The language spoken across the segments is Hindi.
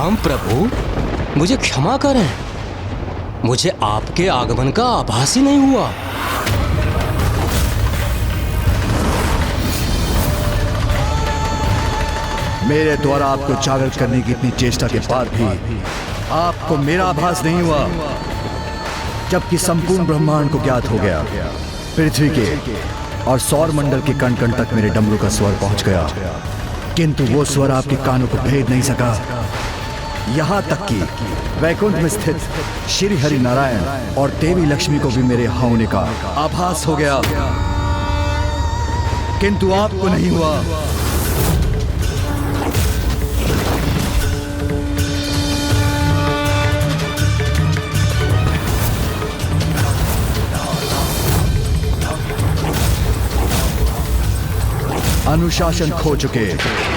प्रणाम प्रभु, मुझे क्षमा करें, मुझे आपके आगमन का आभास ही नहीं हुआ। मेरे द्वारा आपको जागृत करने की इतनी चेष्टा के बाद भी आपको मेरा आभास नहीं हुआ, जबकि संपूर्ण ब्रह्मांड को ज्ञात हो गया। पृथ्वी के और सौर मंडल के कण कण तक मेरे डमरू का स्वर पहुंच गया, किंतु वो स्वर आपके कानों को भेद नहीं सका। यहाँ तक कि वैकुंठ में स्थित श्री हरि नारायण और देवी लक्ष्मी को भी मेरे यहाँ होने का आभास हो गया, किंतु आपको नहीं हुआ। अनुशासन खो चुके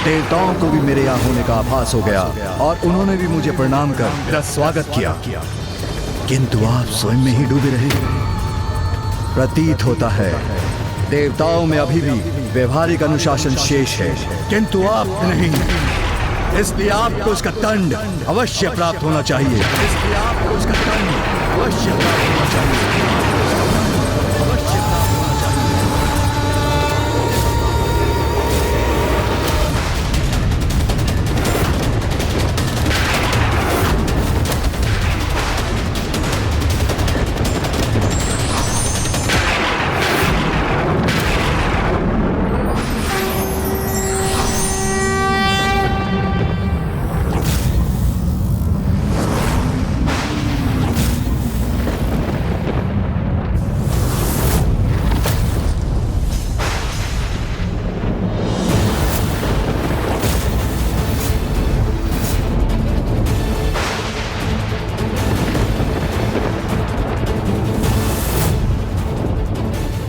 देवताओं को भी मेरे यहाँ होने का आभास हो गया और उन्होंने भी मुझे प्रणाम कर मेरा स्वागत किया, किंतु आप स्वयं में ही डूबे रहे। प्रतीत होता है देवताओं में अभी भी व्यवहारिक अनुशासन शेष है, किंतु आप नहीं। इसलिए आपको उसका दंड अवश्य प्राप्त होना चाहिए। इसलिए आपको उसका दंड अवश्य प्राप्त होना चाहिए।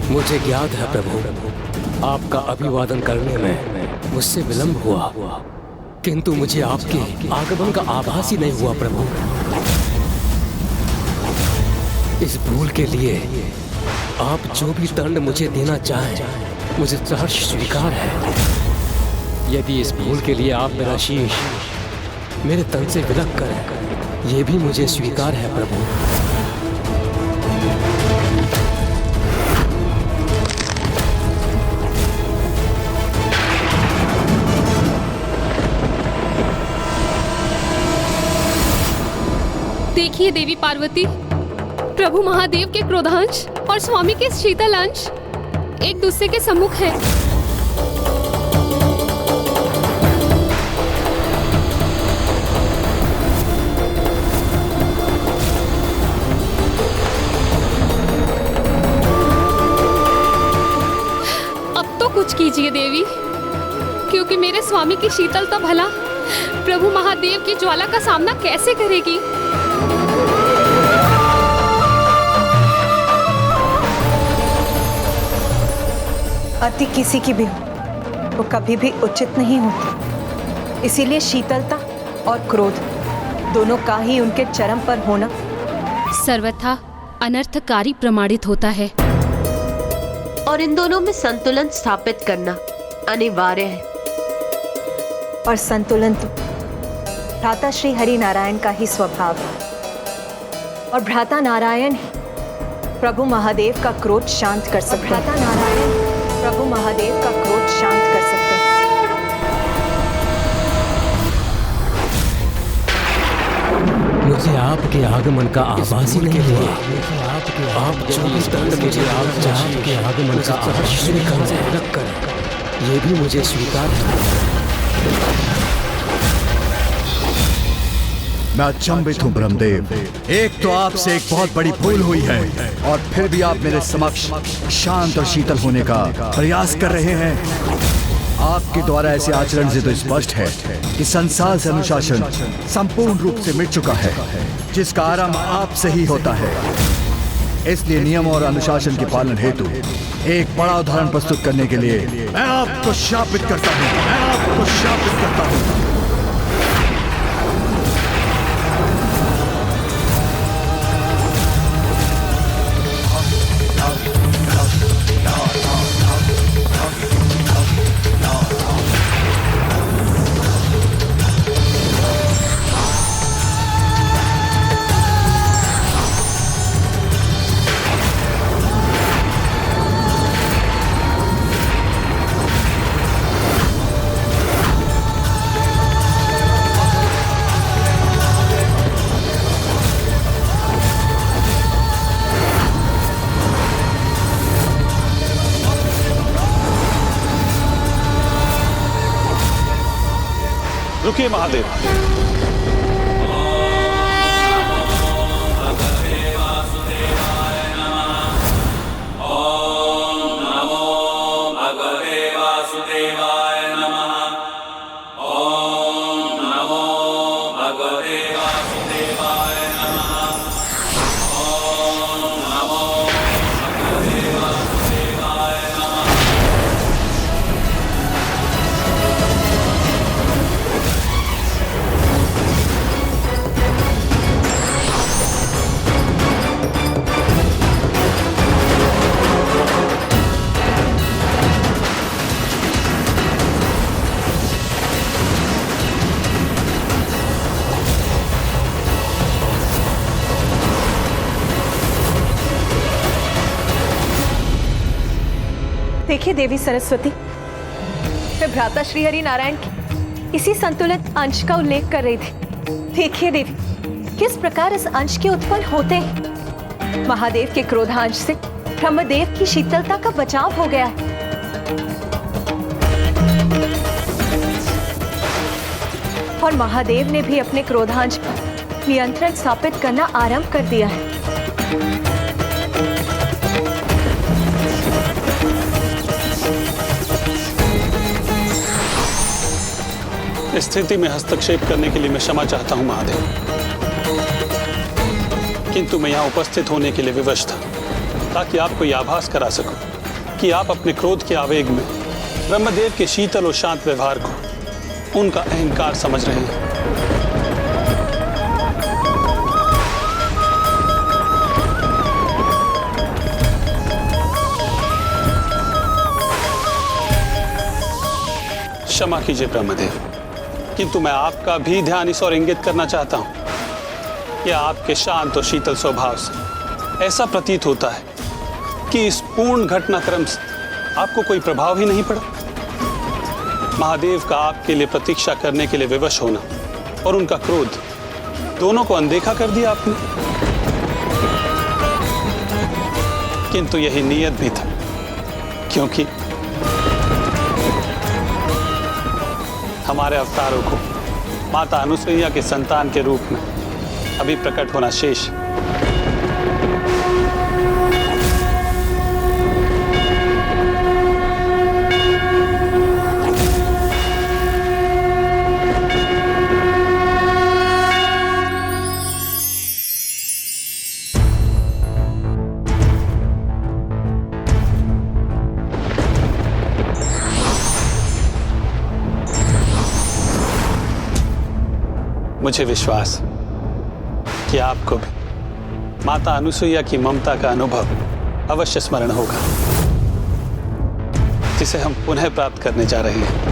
मुझे ज्ञात है प्रभु, आपका अभिवादन करने में मुझसे विलंब हुआ, किंतु मुझे आपके आगमन का आभास ही नहीं हुआ प्रभु। इस भूल के लिए आप जो भी दंड मुझे देना चाहें, मुझे सहर्ष स्वीकार है। यदि इस भूल के लिए आप मेरा शीश मेरे तन से विलग करें, ये भी मुझे स्वीकार है प्रभु। देखिए देवी पार्वती, प्रभु महादेव के क्रोधांश और स्वामी के शीतल अंश एक दूसरे के सम्मुख है। अब तो कुछ कीजिए देवी, क्योंकि मेरे स्वामी की शीतलता भला प्रभु महादेव की ज्वाला का सामना कैसे करेगी। अति किसी की भी हो वो कभी भी उचित नहीं होती, इसीलिए शीतलता और क्रोध दोनों का ही उनके चरम पर होना सर्वथा अनर्थकारी प्रमाणित होता है और इन दोनों में संतुलन स्थापित करना अनिवार्य है। और संतुलन तो भ्राता श्री हरि नारायण का ही स्वभाव है, और भ्राता नारायण प्रभु महादेव का क्रोध शांत कर सकते हैं। भ्राता नारायण प्रभु महादेव का क्रोध शांत कर सकते हैं। मुझे आपके आगमन का आभास ही नहीं हुआ। आप जो भी दंड मुझे आपके आगमन का आभास स्वीकार कर, ये भी मुझे स्वीकार है। मैं अचंभित हूँ ब्रह्मदेव, एक तो आपसे एक बहुत बड़ी भूल हुई है और फिर भी आप मेरे समक्ष शांत और शीतल होने का प्रयास कर रहे हैं। आपके द्वारा ऐसे आचरण से तो स्पष्ट है कि संसार से अनुशासन संपूर्ण रूप से मिट चुका है, जिसका आरंभ आपसे ही होता है। इसलिए नियम और अनुशासन के पालन हेतु एक बड़ा उदाहरण प्रस्तुत करने के लिए मैं आपको शापित करता हूँ। मैं आपको शापित करता हूँ। रुकिए महादेव। देखिए देवी सरस्वती, मैं भ्राता श्री हरि नारायण के इसी संतुलित अंश का उल्लेख कर रही थी। देखिए देवी, किस प्रकार इस अंश के उत्पन्न होते हैं। महादेव के क्रोधांश से ब्रह्मदेव की शीतलता का बचाव हो गया है। और महादेव ने भी अपने क्रोधांश पर नियंत्रण स्थापित करना आरंभ कर दिया है। स्थिति में हस्तक्षेप करने के लिए मैं क्षमा चाहता हूं महादेव, किंतु मैं यहां उपस्थित होने के लिए विवश था ताकि आपको यह आभास करा सकूं कि आप अपने क्रोध के आवेग में ब्रह्मदेव के शीतल और शांत व्यवहार को उनका अहंकार समझ रहे हैं। क्षमा कीजिए ब्रह्मदेव, किंतु मैं आपका भी ध्यान इस ओर इंगित करना चाहता हूं कि आपके शांत और शीतल स्वभाव से ऐसा प्रतीत होता है कि इस पूर्ण घटनाक्रम से आपको कोई प्रभाव ही नहीं पड़ा। महादेव का आपके लिए प्रतीक्षा करने के लिए विवश होना और उनका क्रोध दोनों को अनदेखा कर दिया आपने। किंतु यही नियत भी था, क्योंकि हमारे अवतारों को माता अनुसुईया के संतान के रूप में अभी प्रकट होना शेष। मुझे विश्वास कि आपको भी माता अनुसुईया की ममता का अनुभव अवश्य स्मरण होगा, जिसे हम पुनः प्राप्त करने जा रहे हैं।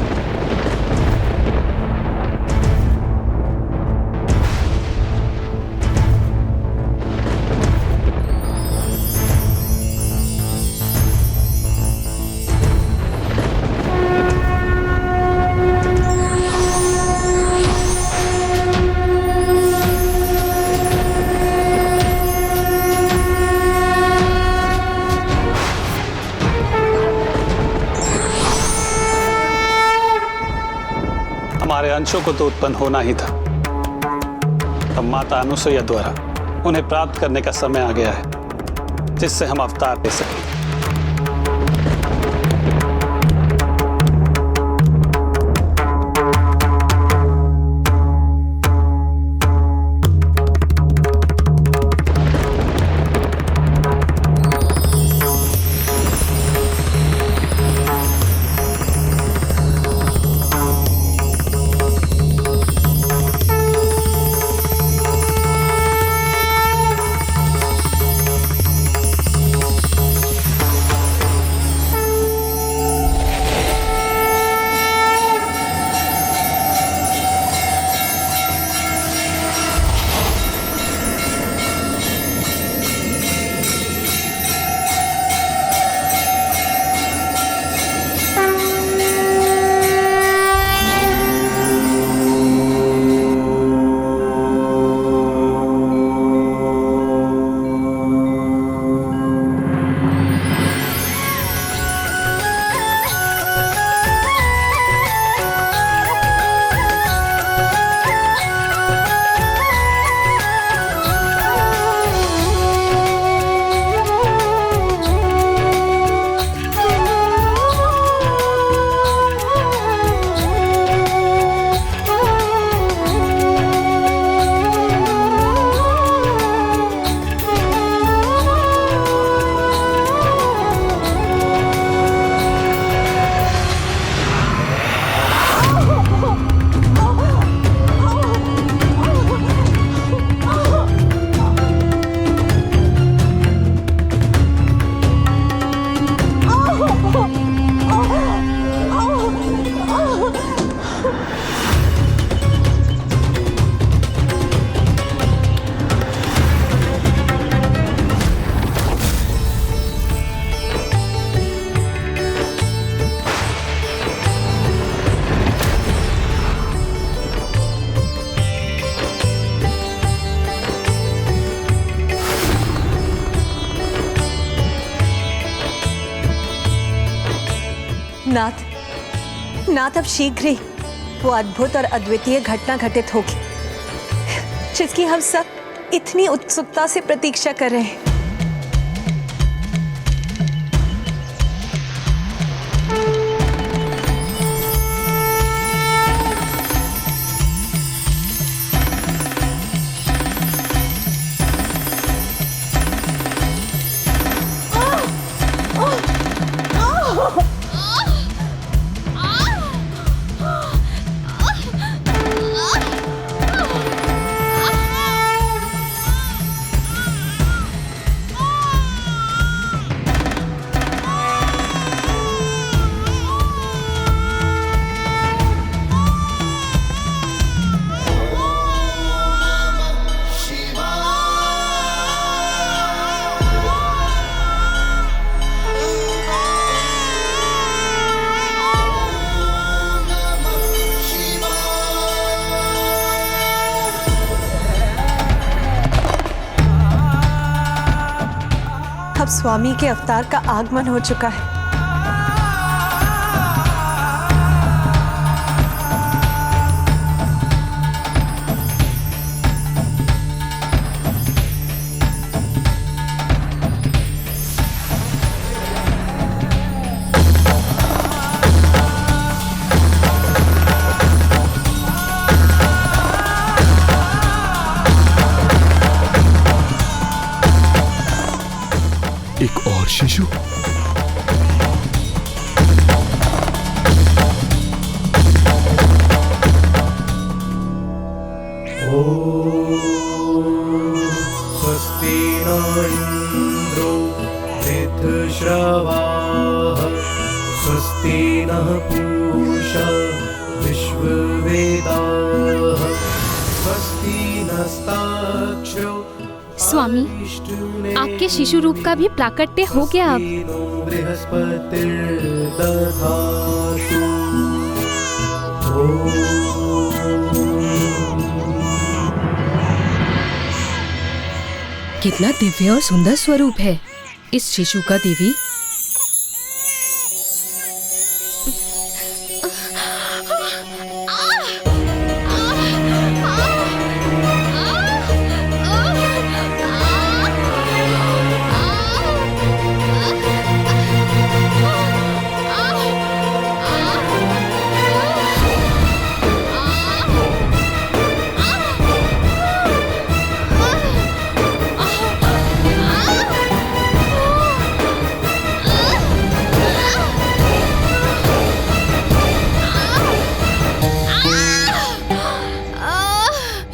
हमारे अंशों को तो उत्पन्न होना ही था, अब माता अनुसुईया द्वारा उन्हें प्राप्त करने का समय आ गया है, जिससे हम अवतार ले सकें। नाथ अब शीघ्र ही वो अद्भुत और अद्वितीय घटना घटित होगी जिसकी हम सब इतनी उत्सुकता से प्रतीक्षा कर रहे हैं। अब स्वामी के अवतार का आगमन हो चुका है। एक और शिशु। स्वस्ति न इंद्रो वृद्धश्रवाः स्वस्ति नः पूषा विश्ववेदाः स्वस्ति नस्ताक्षरो। स्वामी, आपके शिशु रूप का भी प्राकट्य हो गया अब। कितना दिव्य और सुंदर स्वरूप है इस शिशु का देवी।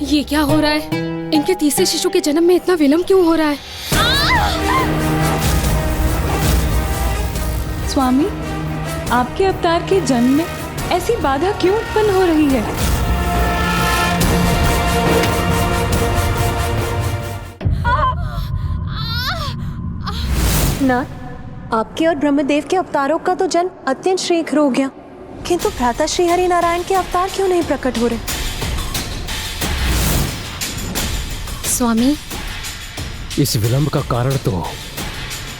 ये क्या हो रहा है? इनके तीसरे शिशु के जन्म में इतना विलंब क्यों हो रहा है? स्वामी, आपके अवतार के जन्म में ऐसी बाधा क्यों उत्पन्न हो रही है? नाथ, आपके और ब्रह्मदेव के अवतारों का तो जन्म अत्यंत शीघ्र हो गया, किंतु भ्राता श्री हरि नारायण के अवतार क्यों नहीं प्रकट हो रहे? स्वामी, इस विलंब का कारण तो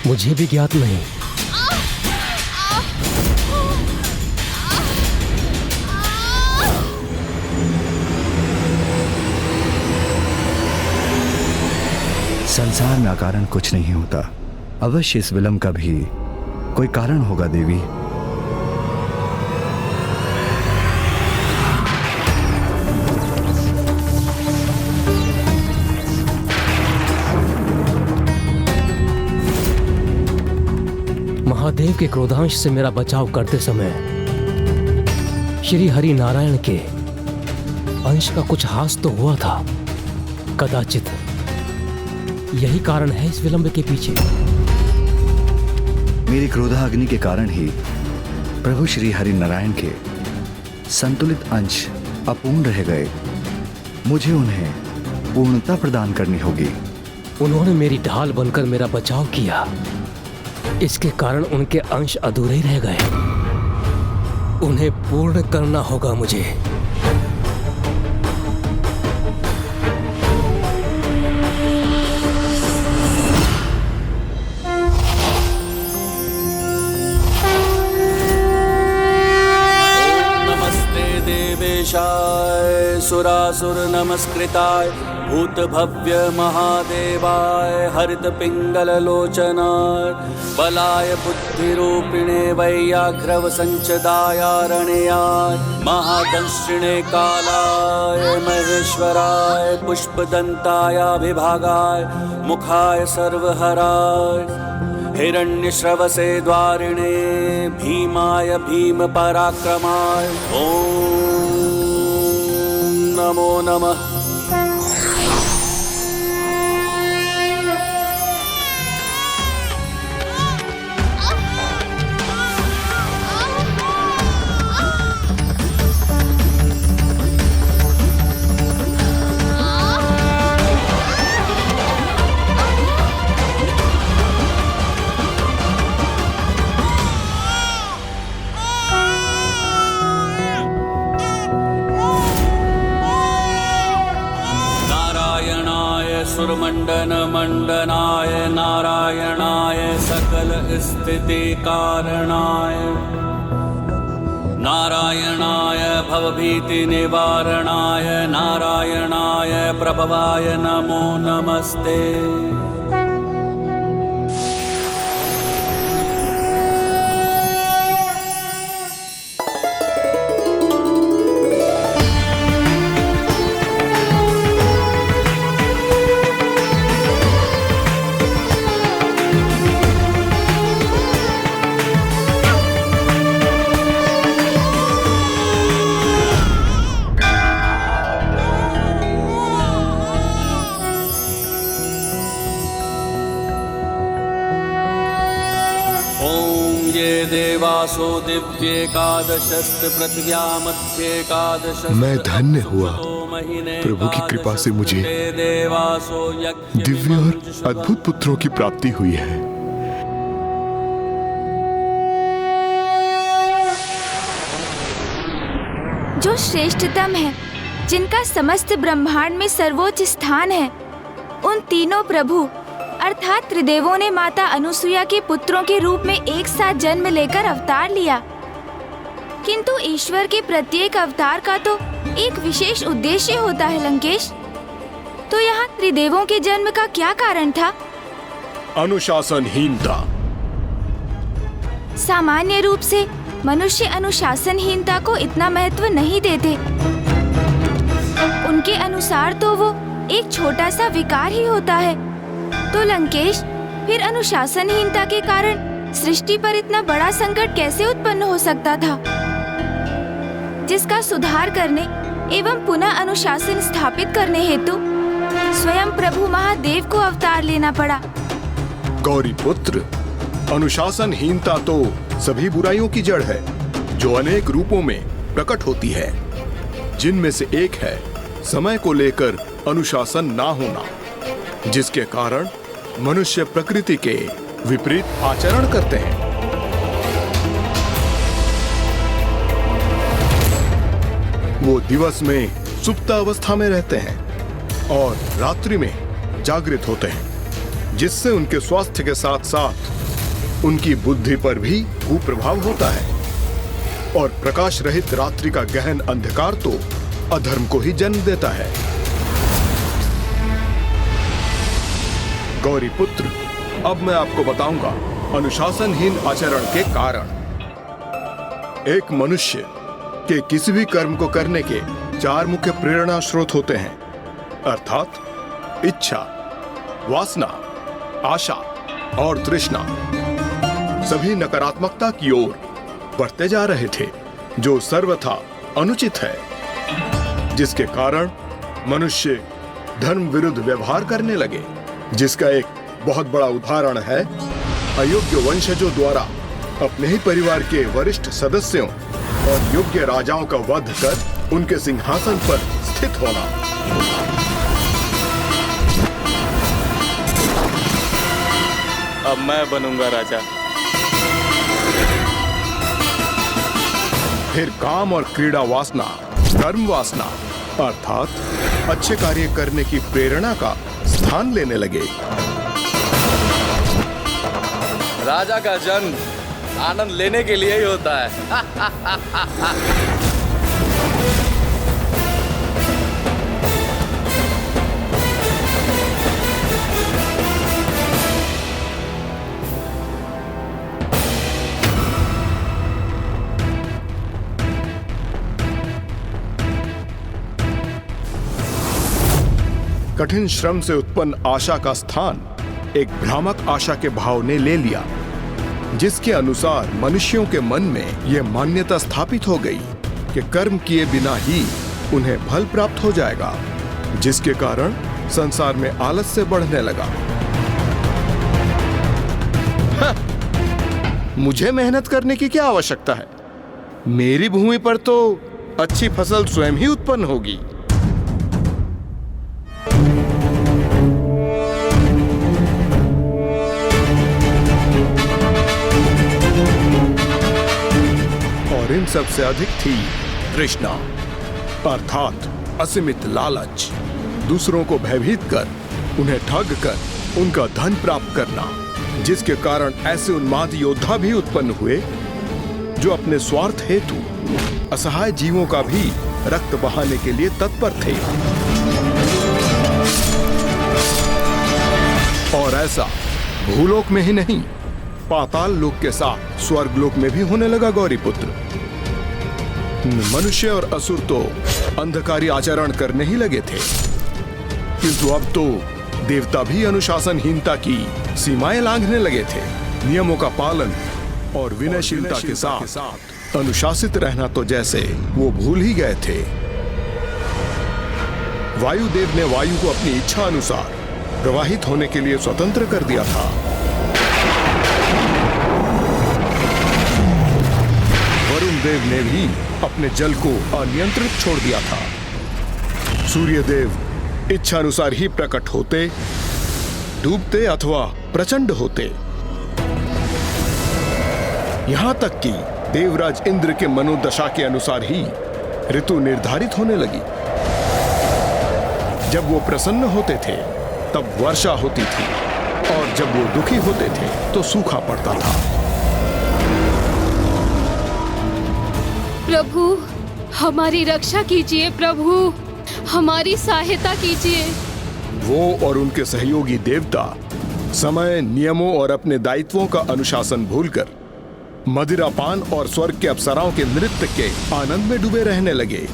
मुझे भी ज्ञात नहीं। संसार में अकारण कुछ नहीं होता। अवश्य इस विलंब का भी कोई कारण होगा देवी। महादेव के क्रोधांश से मेरा बचाव करते समय श्री हरि नारायण के अंश का कुछ हास तो हुआ था। कदाचित यही कारण है इस विलंब के पीछे। मेरी क्रोधाग्नि के कारण ही प्रभु श्री हरि नारायण के संतुलित अंश अपूर्ण रह गए। मुझे उन्हें पूर्णता प्रदान करनी होगी। उन्होंने मेरी ढाल बनकर मेरा बचाव किया, इसके कारण उनके अंश अधूरे रह गए। उन्हें पूर्ण करना होगा मुझे। महेशाय सुरासुर नमस्कृताय भूत भव्य महादेवाय हरित पिंगल लोचनाय बलाय बुद्धिरूपिणे वैयाघ्रव संचदाय रणयाय महादंशिणे कालाय महेश्वराय पुष्पदंताय विभागाय मुखाय सर्वहराय हिरण्यश्रवसे द्वारिणे भीमाय भीम पराक्रमाय ओम नमो नमः। सुरमंडन मंडनाय नारायणाय सकल स्थिति कारणाय नारायणाय भवभीति निवारणाय नारायणाय प्रभवाय नमो नमस्ते। देवासो दिव्येकादशस्त पृथ्व्यामध्येकादश। मैं धन्य हुआ, प्रभु की कृपा से मुझे दिव्य और अद्भुत पुत्रों की प्राप्ति हुई है। जो श्रेष्ठतम है, जिनका समस्त ब्रह्मांड में सर्वोच्च स्थान है, उन तीनों प्रभु अर्थात त्रिदेवों ने माता अनुसुईया के पुत्रों के रूप में एक साथ जन्म लेकर अवतार लिया। किंतु ईश्वर के प्रत्येक अवतार का तो एक विशेष उद्देश्य होता है लंकेश। तो यहाँ त्रिदेवों के जन्म का क्या कारण था? अनुशासनहीनता। सामान्य रूप से मनुष्य अनुशासनहीनता को इतना महत्व नहीं देते। उनके अनुसार तो वो एक छोटा सा विकार ही होता है। तो लंकेश, फिर अनुशासनहीनता के कारण सृष्टि पर इतना बड़ा संकट कैसे उत्पन्न हो सकता था, जिसका सुधार करने एवं पुनः अनुशासन स्थापित करने हेतु स्वयं प्रभु महादेव को अवतार लेना पड़ा? गौरी पुत्र, अनुशासनहीनता तो सभी बुराइयों की जड़ है, जो अनेक रूपों में प्रकट होती है, जिनमें से एक है समय को लेकर अनुशासन ना होना, जिसके कारण मनुष्य प्रकृति के विपरीत आचरण करते हैं। वो दिवस में सुप्त अवस्था में रहते हैं और रात्रि में जागृत होते हैं, जिससे उनके स्वास्थ्य के साथ साथ उनकी बुद्धि पर भी कुप्रभाव होता है। और प्रकाश रहित रात्रि का गहन अंधकार तो अधर्म को ही जन्म देता है। गौरी पुत्र, अब मैं आपको बताऊंगा अनुशासनहीन आचरण के कारण। एक मनुष्य के किसी भी कर्म को करने के 4 मुख्य प्रेरणा स्रोत होते हैं, अर्थात इच्छा, वासना, आशा और तृष्णा। सभी नकारात्मकता की ओर बढ़ते जा रहे थे, जो सर्वथा अनुचित है, जिसके कारण मनुष्य धर्म विरुद्ध व्यवहार करने लगे, जिसका एक बहुत बड़ा उदाहरण है अयोग्य वंशजों द्वारा अपने ही परिवार के वरिष्ठ सदस्यों और योग्य राजाओं का वध कर उनके सिंहासन पर स्थित होना। अब मैं बनूंगा राजा। फिर काम और क्रीड़ा वासना, धर्म वासना अर्थात अच्छे कार्य करने की प्रेरणा का स्थान लेने लगे। राजा का जन्म आनंद लेने के लिए ही होता है। कठिन श्रम से उत्पन्न आशा का स्थान एक भ्रामक आशा के भाव ने ले लिया, जिसके अनुसार मनुष्यों के मन में यह मान्यता स्थापित हो गई कि कर्म किए बिना ही उन्हें फल प्राप्त हो जाएगा, जिसके कारण संसार में आलस्य बढ़ने लगा। मुझे मेहनत करने की क्या आवश्यकता है? मेरी भूमि पर तो अच्छी फसल स्वयं ही उत्पन्न होगी। और इन सबसे अधिक थी तृष्णा, अर्थात असीमित लालच, दूसरों को भयभीत कर, उन्हें ठग कर उनका धन प्राप्त करना, जिसके कारण ऐसे उन्माद योद्धा भी उत्पन्न हुए जो अपने स्वार्थ हेतु असहाय जीवों का भी रक्त बहाने के लिए तत्पर थे। और ऐसा भूलोक में ही नहीं, पाताल लोक के साथ स्वर्ग लोक में भी होने लगा। गौरीपुत्र, मनुष्य और असुर तो अंधकारी आचरण करने ही लगे थे, किंतु अब तो देवता भी अनुशासनहीनता की सीमाएं लांघने लगे थे। नियमों का पालन और विनयशीलता के साथ अनुशासित रहना तो जैसे वो भूल ही गए थे। वायुदेव ने वायु को अपनी इच्छा अनुसार प्रवाहित होने के लिए स्वतंत्र कर दिया था। वरुण देव ने भी अपने जल को अनियंत्रित छोड़ दिया था। सूर्यदेव इच्छा अनुसार ही प्रकट होते, डूबते अथवा प्रचंड होते। यहां तक कि देवराज इंद्र के मनोदशा के अनुसार ही ऋतु निर्धारित होने लगी। जब वो प्रसन्न होते थे तब वर्षा होती थी, और जब वो दुखी होते थे तो सूखा पड़ता था। प्रभु, हमारी रक्षा कीजिए। प्रभु, हमारी सहायता कीजिए। वो और उनके सहयोगी देवता समय, नियमों और अपने दायित्वों का अनुशासन भूलकर मदिरापान और स्वर्ग के अप्सराओं के नृत्य के आनंद में डूबे रहने लगे।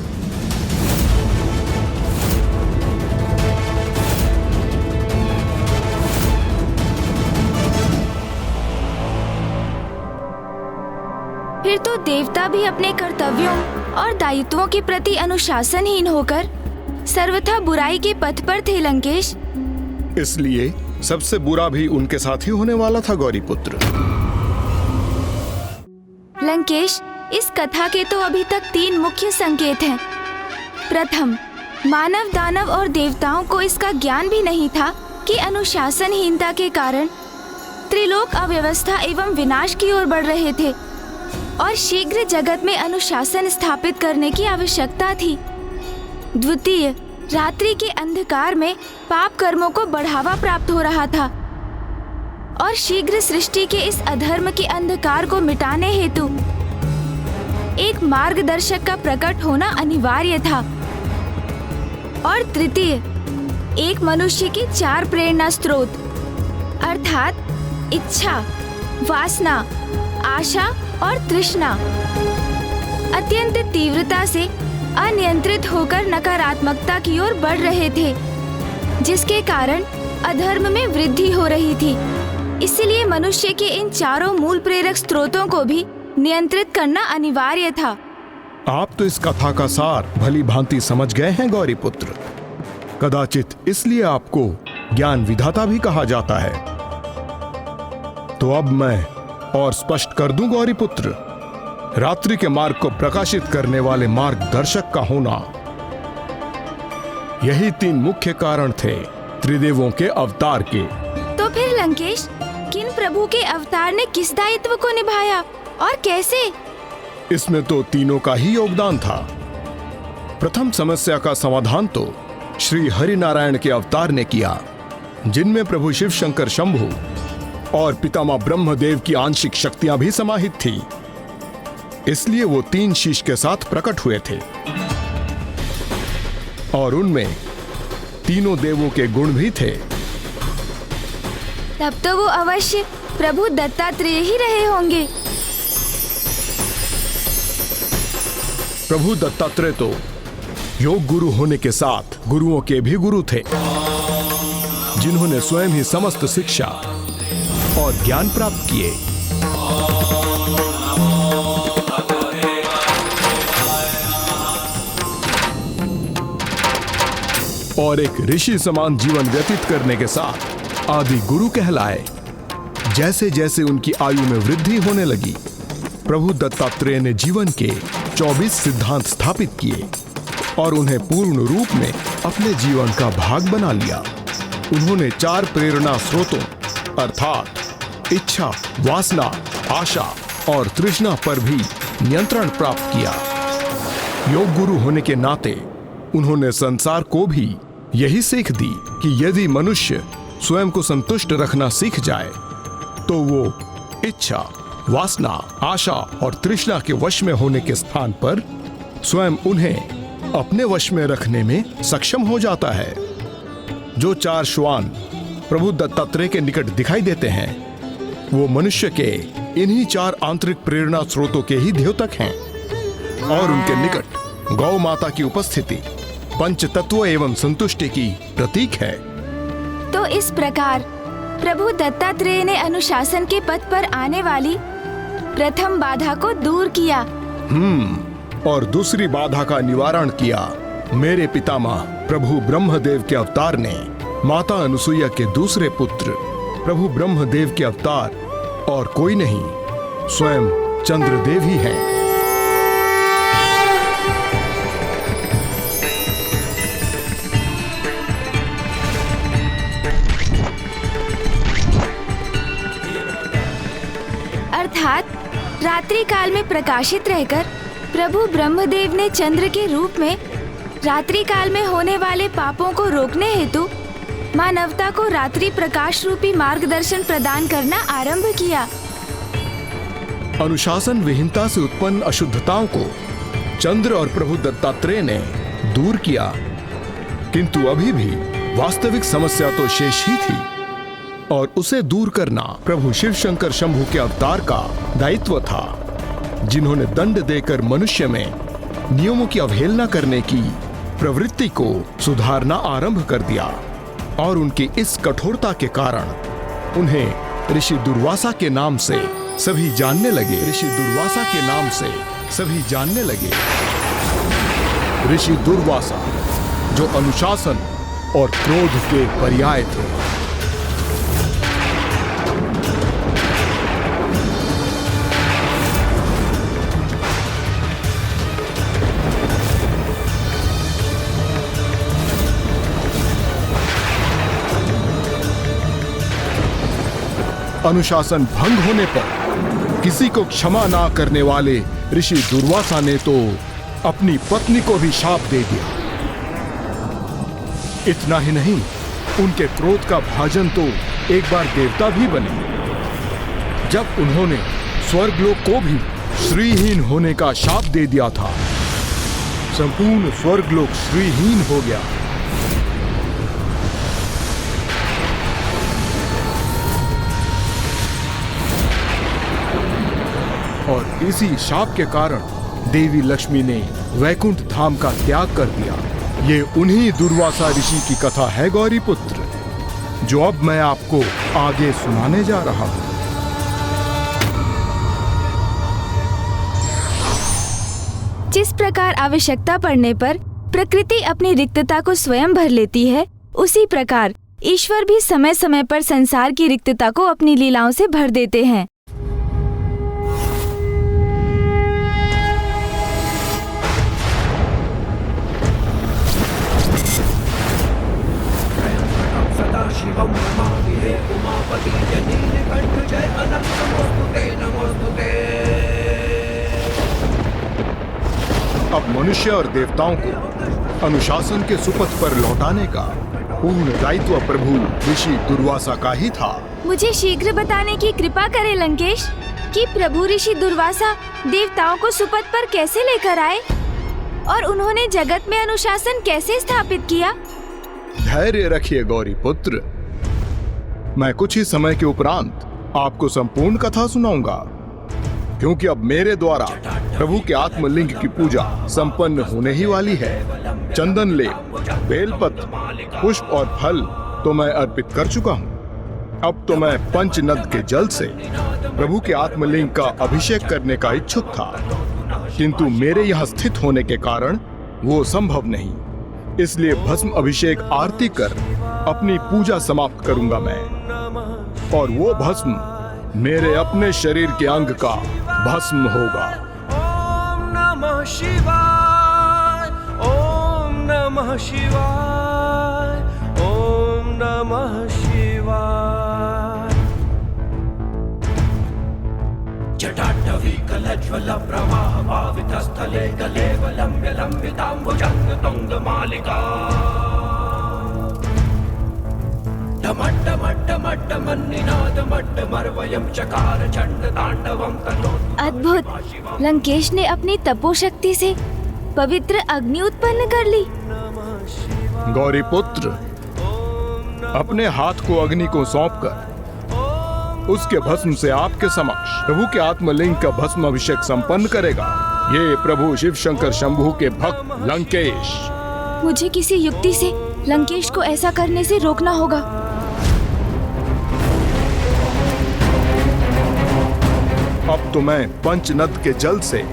फिर तो देवता भी अपने कर्तव्यों और दायित्वों के प्रति अनुशासनहीन होकर सर्वथा बुराई के पथ पर थे लंकेश। इसलिए सबसे बुरा भी उनके साथ ही होने वाला था। गौरीपुत्र, लंकेश, इस कथा के तो अभी तक 3 मुख्य संकेत हैं। प्रथम, मानव, दानव और देवताओं को इसका ज्ञान भी नहीं था कि अनुशासनहीनता के कारण त्रिलोक अव्यवस्था एवं विनाश की ओर बढ़ रहे थे और शीघ्र जगत में अनुशासन स्थापित करने की आवश्यकता थी। द्वितीय, रात्रि के अंधकार में पाप कर्मों को बढ़ावा प्राप्त हो रहा था और शीघ्र सृष्टि के इस अधर्म के अंधकार को मिटाने हेतु एक मार्गदर्शक का प्रकट होना अनिवार्य था। और तृतीय, एक मनुष्य की 4 प्रेरणा स्रोत अर्थात इच्छा, वासना, आशा और तृष्णा अत्यंत तीव्रता से अनियंत्रित होकर नकारात्मकता की ओर बढ़ रहे थे, जिसके कारण अधर्म में वृद्धि हो रही थी। इसलिए मनुष्य के इन 4 मूल प्रेरक स्रोतों को भी नियंत्रित करना अनिवार्य था। आप तो इस कथा का सार भली भांति समझ गए हैं गौरीपुत्र। कदाचित इसलिए आपको ज्ञान विधाता भी कहा जाता है। तो अब मैं और स्पष्ट कर दूं गौरीपुत्र, रात्रि के मार्ग को प्रकाशित करने वाले मार्गदर्शक का होना, यही 3 मुख्य कारण थे त्रिदेवों के अवतार के। तो फिर लंकेश, किन प्रभु के अवतार ने किस दायित्व को निभाया और कैसे? इसमें तो तीनों का ही योगदान था। प्रथम समस्या का समाधान तो श्री हरि नारायण के अवतार ने किया, जिनमें प्रभु शिव शंकर शंभु और पितामह ब्रह्मदेव की आंशिक शक्तियां भी समाहित थी। इसलिए वो 3 शीश के साथ प्रकट हुए थे और उनमें तीनों देवों के गुण भी थे। तब तो वो अवश्य प्रभु दत्तात्रेय ही रहे होंगे। प्रभु दत्तात्रेय तो योग गुरु होने के साथ गुरुओं के भी गुरु थे। जिन्होंने स्वयं ही समस्त शिक्षा और ज्ञान प्राप्त किए। और एक ऋषि समान जीवन व्यतीत करने के साथ आदि गुरु कहलाए। जैसे जैसे उनकी आयु में वृद्धि होने लगी, प्रभु दत्तात्रेय ने जीवन के 24 सिद्धांत स्थापित किए और उन्हें पूर्ण रूप में अपने जीवन का भाग बना लिया। उन्होंने 4 प्रेरणा स्रोतों अर्थात इच्छा, वासना, आशा और तृष्णा पर भी नियंत्रण प्राप्त किया। योग गुरु होने के नाते उन्होंने संसार को भी यही सीख दी कि यदि मनुष्य स्वयं को संतुष्ट रखना सीख जाए तो वो इच्छा, वासना, आशा और तृष्णा के वश में होने के स्थान पर स्वयं उन्हें अपने वश में रखने में सक्षम हो जाता है। जो 4 श्वान प्रभु दत्तात्रेय के निकट दिखाई देते हैं, वो मनुष्य के इन्हीं 4 आंतरिक प्रेरणा स्रोतों के ही द्योतक हैं और उनके निकट गौ माता की उपस्थिति पंच तत्व एवं संतुष्टि की प्रतीक है। तो इस प्रकार प्रभु दत्तात्रेय ने अनुशासन के पथ पर आने वाली प्रथम बाधा को दूर किया। और दूसरी बाधा का निवारण किया। मेरे पितामह प्रभु ब्रह्मदेव के अवतार ने माता अनुसुईया के दूसरे पुत्र प्रभु ब्रह्मदेव के अवतार और कोई नहीं, स्वयं चंद्रदेव ही हैं। अर्थात रात्रि काल में प्रकाशित रहकर प्रभु ब्रह्मदेव ने चंद्र के रूप में रात्रि काल में होने वाले पापों को रोकने हेतु मानवता को रात्रि प्रकाश रूपी मार्गदर्शन प्रदान करना आरंभ किया। अनुशासन विहीनता से उत्पन्न अशुद्धताओं को चंद्र और प्रभु दत्तात्रेय ने दूर किया, किंतु अभी भी वास्तविक समस्या तो शेष ही थी और उसे दूर करना प्रभु शिव शंकर शंभु के अवतार का दायित्व था, जिन्होंने दंड देकर मनुष्य में नियमों की अवहेलना करने की प्रवृत्ति को सुधारना आरंभ कर दिया। और उनकी इस कठोरता के कारण उन्हें ऋषि दुर्वासा के नाम से सभी जानने लगे। ऋषि दुर्वासा के नाम से सभी जानने लगे। ऋषि दुर्वासा जो अनुशासन और क्रोध के पर्याय थे। अनुशासन भंग होने पर किसी को क्षमा ना करने वाले ऋषि दुर्वासा ने तो अपनी पत्नी को भी शाप दे दिया। इतना ही नहीं, उनके क्रोध का भाजन तो एक बार देवता भी बने, जब उन्होंने स्वर्गलोक को भी श्रीहीन होने का शाप दे दिया था। संपूर्ण स्वर्गलोक श्रीहीन हो गया। और इसी शाप के कारण देवी लक्ष्मी ने वैकुंठ धाम का त्याग कर दिया। ये उन्हीं दुर्वासा ऋषि की कथा है गौरी पुत्र, जो अब मैं आपको आगे सुनाने जा रहा हूं। जिस प्रकार आवश्यकता पड़ने पर प्रकृति अपनी रिक्तता को स्वयं भर लेती है, उसी प्रकार ईश्वर भी समय समय पर संसार की रिक्तता को अपनी लीलाओं से भर देते हैं। अब मनुष्य और देवताओं को अनुशासन के सुपथ पर लौटाने का पूर्ण दायित्व प्रभु ऋषि दुर्वासा का ही था। मुझे शीघ्र बताने की कृपा करें लंकेश कि प्रभु ऋषि दुर्वासा देवताओं को सुपथ पर कैसे लेकर आए और उन्होंने जगत में अनुशासन कैसे स्थापित किया। धैर्य रखिए गौरी पुत्र, मैं कुछ ही समय के उपरांत आपको संपूर्ण कथा सुनाऊंगा, क्योंकि अब मेरे द्वारा प्रभु के आत्मलिंग की पूजा संपन्न होने ही वाली है। चंदन लेप, बेलपत्र, पुष्प और फल तो मैं अर्पित कर चुका हूँ। अब तो मैं पंचनद के जल से प्रभु के आत्मलिंग का अभिषेक करने का इच्छुक था, किंतु मेरे यहाँ स्थित होने के कारण वो संभव नहीं। इसलिए भस्म अभिषेक आरती कर अपनी पूजा समाप्त करूंगा मैं, और वो भस्म मेरे अपने शरीर के अंग का भस्म होगा। ओम नमः शिवाय, ओम नमः शिवाय, ओम नमः शिवाय। जटाटवी कलज्वल प्रवाह भावित स्थले गले लंब्य लंबितांबुजंग तुंग मालिका। अद्भुत! लंकेश ने अपनी तपोशक्ति से पवित्र अग्नि उत्पन्न कर ली। गौरी पुत्र, अपने हाथ को अग्नि को सौंपकर उसके भस्म से आपके समक्ष प्रभु के आत्मलिंग का भस्म अभिषेक संपन्न करेगा ये प्रभु शिव शंकर शंभु के भक्त लंकेश। मुझे किसी युक्ति से लंकेश को ऐसा करने से रोकना होगा। अब तो मैं पंचनद के जल से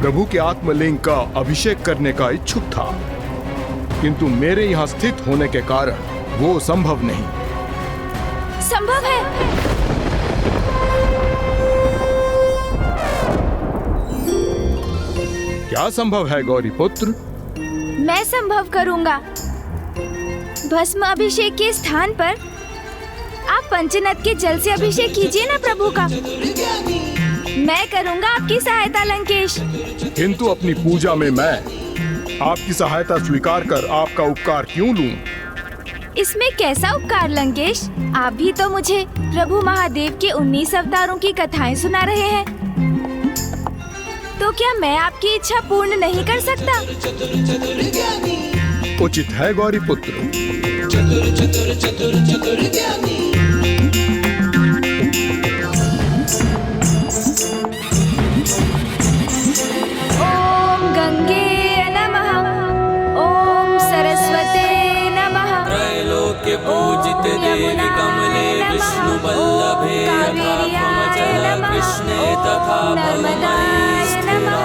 प्रभु के आत्मलिंग का अभिषेक करने का इच्छुक था, किंतु मेरे यहाँ स्थित होने के कारण वो संभव नहीं। संभव है। क्या संभव है गौरी पुत्र? मैं संभव करूंगा। भस्म अभिषेक के स्थान पर आप पंचनद के जल से अभिषेक कीजिए ना प्रभु का। मैं करूंगा आपकी सहायता लंकेश। किंतु अपनी पूजा में मैं आपकी सहायता स्वीकार कर आपका उपकार क्यों लूं? इसमें कैसा उपकार लंकेश? आप भी तो मुझे प्रभु महादेव के 19 अवतारों की कथाएं सुना रहे हैं, तो क्या मैं आपकी इच्छा पूर्ण नहीं कर सकता? उचित है गौरी पुत्र। ओम गंगे नमः, ओम सरस्वते नमः। त्रैलोक्य पूजित देवी कमले विष्णु वल्लभे यथा कृष्णे तथा भगवती स्थिरा।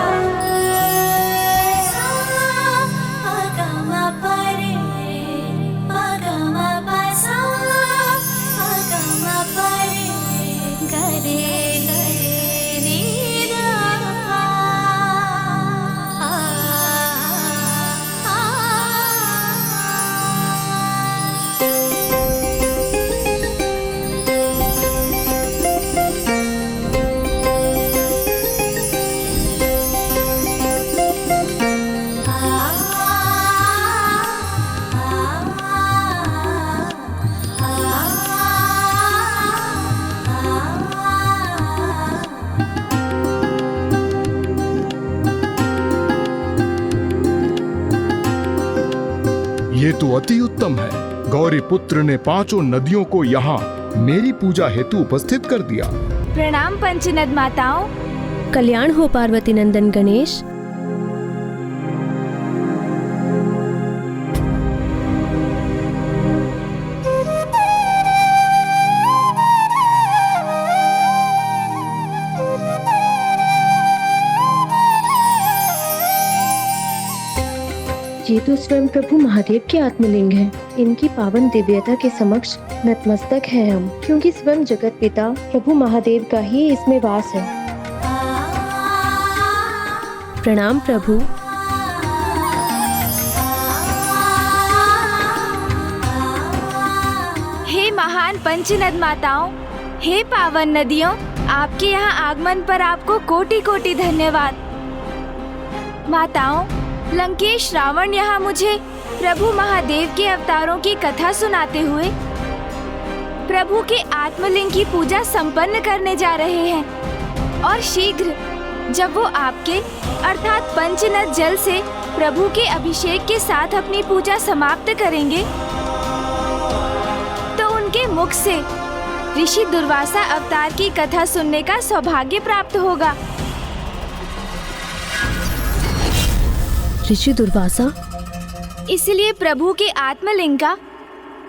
ये तो अति उत्तम है। गौरी पुत्र ने 5 नदियों को यहाँ मेरी पूजा हेतु उपस्थित कर दिया। प्रणाम पंचनद माताओं। कल्याण हो पार्वती नंदन गणेश। ये तो स्वयं प्रभु महादेव के आत्मलिंग है। इनकी पावन दिव्यता के समक्ष नतमस्तक है हम, क्योंकि स्वयं जगत पिता प्रभु महादेव का ही इसमें वास है। प्रणाम प्रभु। हे महान पंचनद माताओं, हे पावन नदियों, आपके यहाँ आगमन पर आपको कोटि कोटि धन्यवाद। माताओं, लंकेश रावण यहाँ मुझे प्रभु महादेव के अवतारों की कथा सुनाते हुए प्रभु के आत्मलिंग की पूजा संपन्न करने जा रहे हैं, और शीघ्र जब वो आपके अर्थात पंचनद जल से प्रभु के अभिषेक के साथ अपनी पूजा समाप्त करेंगे, तो उनके मुख से ऋषि दुर्वासा अवतार की कथा सुनने का सौभाग्य प्राप्त होगा। ऋषि दुर्वासा? इसलिए प्रभु के आत्मलिंग का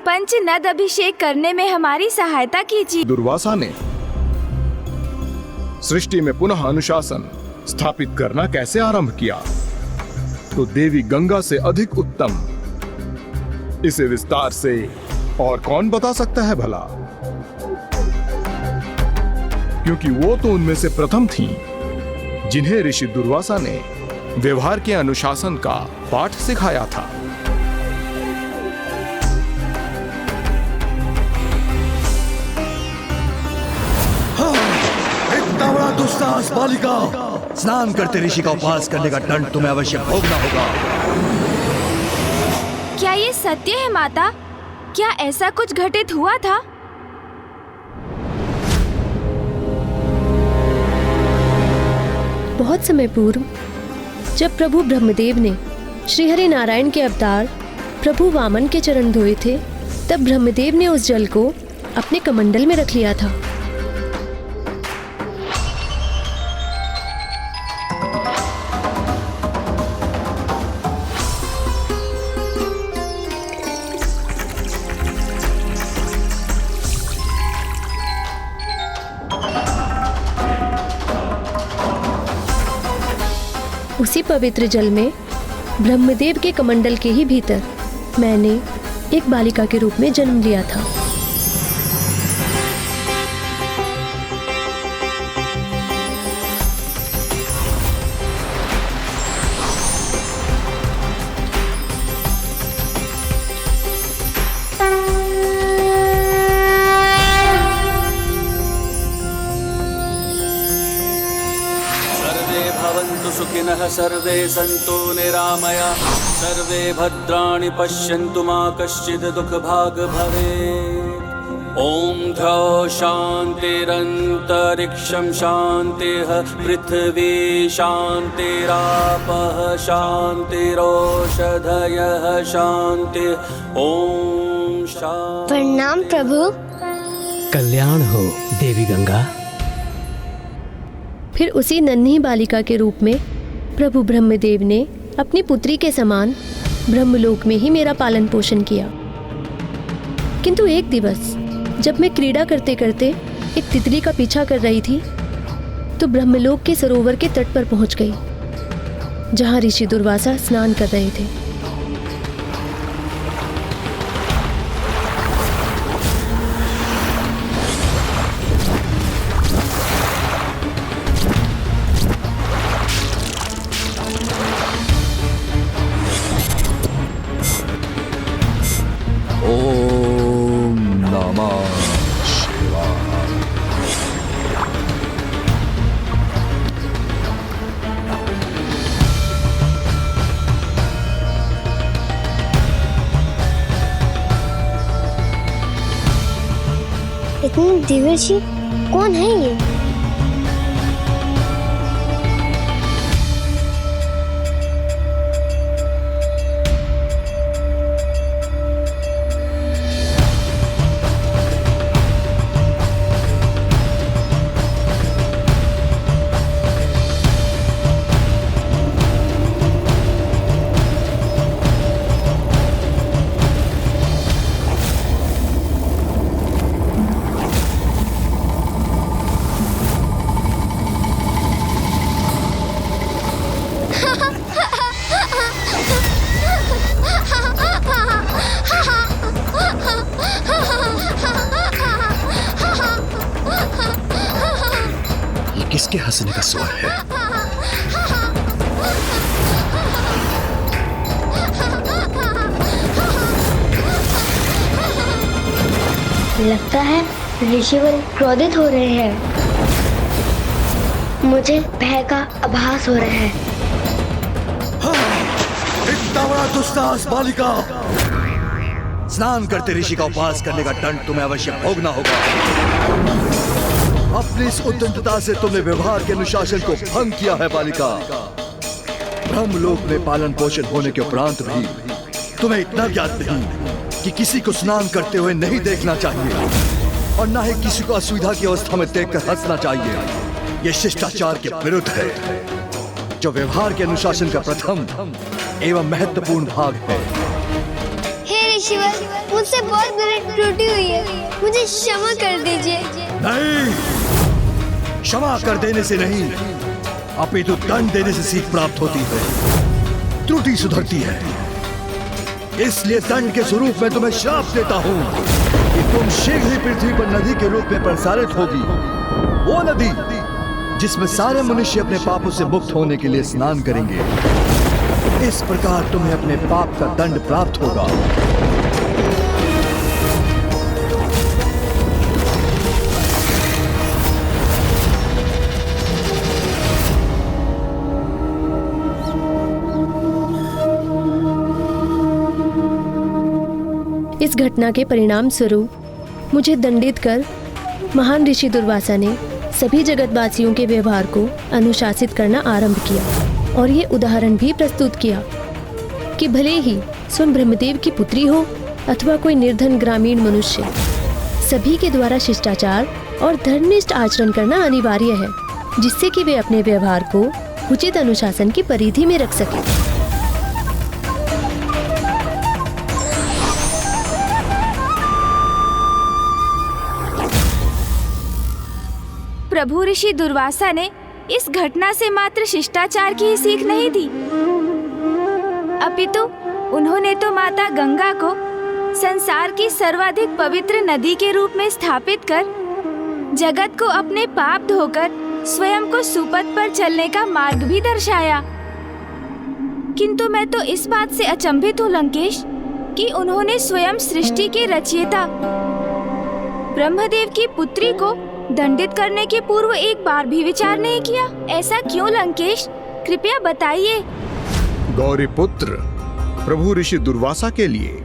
पंच नद अभिषेक करने में हमारी सहायता कीजिए। दुर्वासा ने सृष्टि में पुनः अनुशासन स्थापित करना कैसे आरंभ किया, तो देवी गंगा से अधिक उत्तम इसे विस्तार से और कौन बता सकता है भला, क्योंकि वो तो उनमें से प्रथम थी जिन्हें ऋषि दुर्वासा ने व्यवहार के अनुशासन का पाठ सिखाया था। इतना बड़ा दुस्साहस बालिका, स्नान करते ऋषि का उपवास करने का दंड तुम्हें अवश्य भोगना होगा। क्या ये सत्य है माता? क्या ऐसा कुछ घटित हुआ था? बहुत समय पूर्व जब प्रभु ब्रह्मदेव ने श्रीहरि नारायण के अवतार प्रभु वामन के चरण धोए थे, तब ब्रह्मदेव ने उस जल को अपने कमंडल में रख लिया था। उसी पवित्र जल में ब्रह्मदेव के कमंडल के ही भीतर मैंने एक बालिका के रूप में जन्म लिया था। सुखिनः सर्वे सन्तु निरामया सर्वे भद्राणि पश्यन्तु मा कश्चित् दुःखभाग् भवेत्। ॐ द्यौः शान्तिरन्तरिक्षं शान्तिः पृथिवी शान्तिरापः शान्तिरोषधयः शान्तिः। ॐ शान्ति। प्रणाम प्रभु। कल्याण हो देवी गंगा। फिर उसी नन्ही बालिका के रूप में प्रभु ब्रह्मदेव ने अपनी पुत्री के समान ब्रह्मलोक में ही मेरा पालन पोषण किया। किंतु एक दिवस जब मैं क्रीड़ा करते करते एक तितली का पीछा कर रही थी, तो ब्रह्मलोक के सरोवर के तट पर पहुंच गई, जहां ऋषि दुर्वासा स्नान कर रहे थे। ओम नमः शिवाय। इतनी दिव्यशी कौन है ये? किसके हंसने का स्वर है? लगता है ऋषिवर क्रोधित हो रहे हैं। मुझे भय का आभास हो रहा है। इतना बड़ा दुस्साहस बालिका, स्नान करते ऋषि का उपवास करने का दंड तुम्हें अवश्य भोगना होगा। अपनी इस उद्दंडता से तुमने व्यवहार के अनुशासन को भंग किया है बालिका। ब्रह्मलोक में पालन पोषण होने के उपरांत भी तुम्हें इतना ज्ञात नहीं कि किसी को स्नान करते हुए नहीं देखना चाहिए और न ही किसी को असुविधा की अवस्था में देखकर हंसना चाहिए। यह शिष्टाचार के विरुद्ध है, जो व्यवहार के अनुशासन का प्रथम एवं महत्वपूर्ण भाग है। हे ऋषिवर, मुझसे बहुत बड़ी त्रुटि हुई है, मुझे क्षमा कर दीजिए। नहीं, क्षमा कर देने से नहीं, अपितु दंड देने से सीख प्राप्त होती है। त्रुटि सुधरती है, इसलिए दंड के स्वरूप में तुम्हें श्राप देता हूँ कि तुम शीघ्र ही पृथ्वी पर नदी के रूप में प्रसारित होगी। वो नदी जिसमें सारे मनुष्य अपने पापों से मुक्त होने के लिए स्नान करेंगे। इस प्रकार तुम्हें अपने पाप का दंड प्राप्त होगा। इस घटना के परिणाम स्वरूप मुझे दंडित कर महान ऋषि दुर्वासा ने सभी जगतवासियों के व्यवहार को अनुशासित करना आरंभ किया और ये उदाहरण भी प्रस्तुत किया कि भले ही स्वयं ब्रह्मदेव की पुत्री हो अथवा कोई निर्धन ग्रामीण मनुष्य, सभी के द्वारा शिष्टाचार और धर्मनिष्ठ आचरण करना अनिवार्य है, जिससे कि वे अपने व्यवहार को उचित अनुशासन की परिधि में रख सकें। प्रभु ऋषि दुर्वासा ने इस घटना से मात्र शिष्टाचार की ही सीख नहीं दी, अपितु उन्होंने तो माता गंगा को संसार की सर्वाधिक पवित्र नदी के रूप में स्थापित कर जगत को अपने पाप धोकर स्वयं को सुपथ पर चलने का मार्ग भी दर्शाया। किंतु मैं तो इस बात से अचंभित हूँ लंकेश कि उन्होंने स्वयं सृष्टि के रचयिता ब्रह्मदेव की पुत्री को दंडित करने के पूर्व एक बार भी विचार नहीं किया। ऐसा क्यों लंकेश, कृपया बताइए। गौरी पुत्र, प्रभु ऋषि दुर्वासा के लिए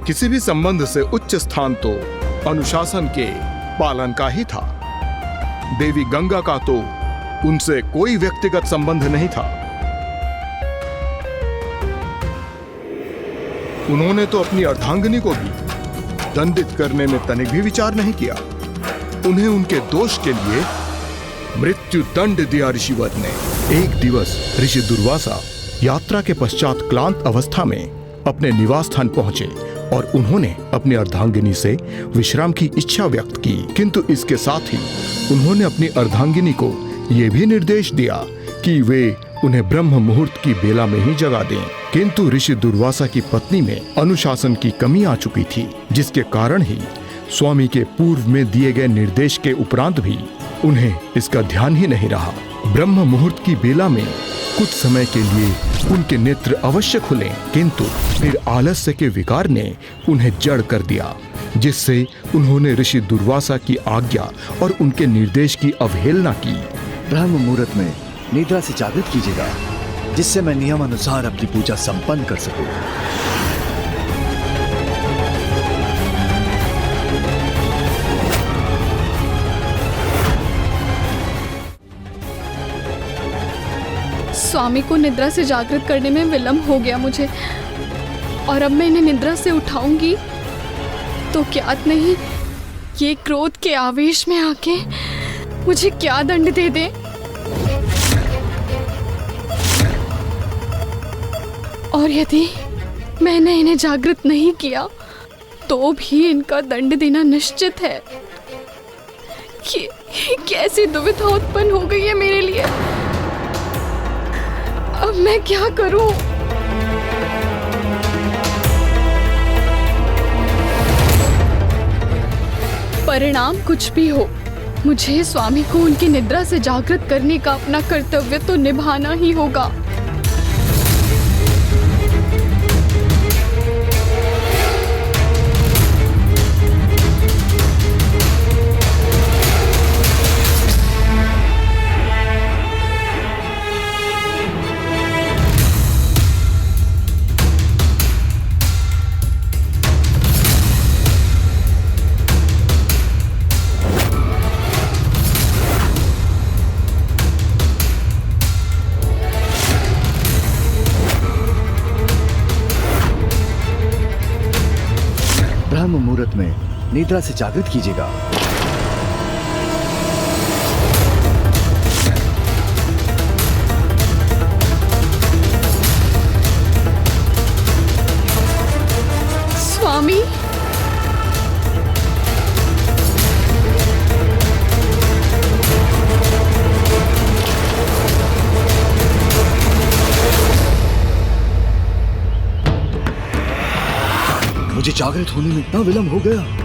किसी भी संबंध से उच्च स्थान तो अनुशासन के पालन का ही था। देवी गंगा का तो उनसे कोई व्यक्तिगत संबंध नहीं था। उन्होंने तो अपनी अर्धांगिनी को भी दंडित करने में तनिक भी विचार नहीं किया। उन्हें उनके दोष के लिए मृत्यु दंड दिया ऋषिवर ने। एक दिवस ऋषि दुर्वासा यात्रा के पश्चात क्लांत अवस्था में अपने निवास स्थान पहुंचे और उन्होंने अपनी अर्धांगिनी से विश्राम की इच्छा व्यक्त की, किंतु इसके साथ ही उन्होंने अपनी अर्धांगिनी को यह भी निर्देश दिया कि वे उन्हें ब्रह्म मुहूर्त की बेला में ही जगा दें। किंतु ऋषि दुर्वासा की पत्नी में अनुशासन की कमी आ चुकी थी, जिसके कारण ही स्वामी के पूर्व में दिए गए निर्देश के उपरांत भी उन्हें इसका ध्यान ही नहीं रहा। ब्रह्म मुहूर्त की बेला में कुछ समय के लिए उनके नेत्र अवश्य खुले, किंतु फिर आलस्य के विकार ने उन्हें जड़ कर दिया, जिससे उन्होंने ऋषि दुर्वासा की आज्ञा और उनके निर्देश की अवहेलना की। ब्रह्म मुहूर्त में निद्रा से जागृत कीजिएगा, जिससे मैं नियम अनुसार अपनी पूजा संपन्न कर सकूं। स्वामी को निद्रा से जागृत करने में विलंब हो गया मुझे, और अब मैं इन्हें निद्रा से उठाऊंगी तो ज्ञात नहीं ये क्रोध के आवेश में आके मुझे क्या दंड दे दे। और यदि मैंने इन्हें जागृत नहीं किया तो भी इनका दंड देना निश्चित है। ये कैसी दुविधा उत्पन्न हो गई है मेरे लिए। अब मैं क्या करूं? परिणाम कुछ भी हो, मुझे स्वामी को उनकी निद्रा से जागृत करने का अपना कर्तव्य तो निभाना ही होगा। ब्रह्म मुहूर्त में निद्रा से जागृत कीजिएगा। मुझे जागृत होने में इतना विलंब हो गया।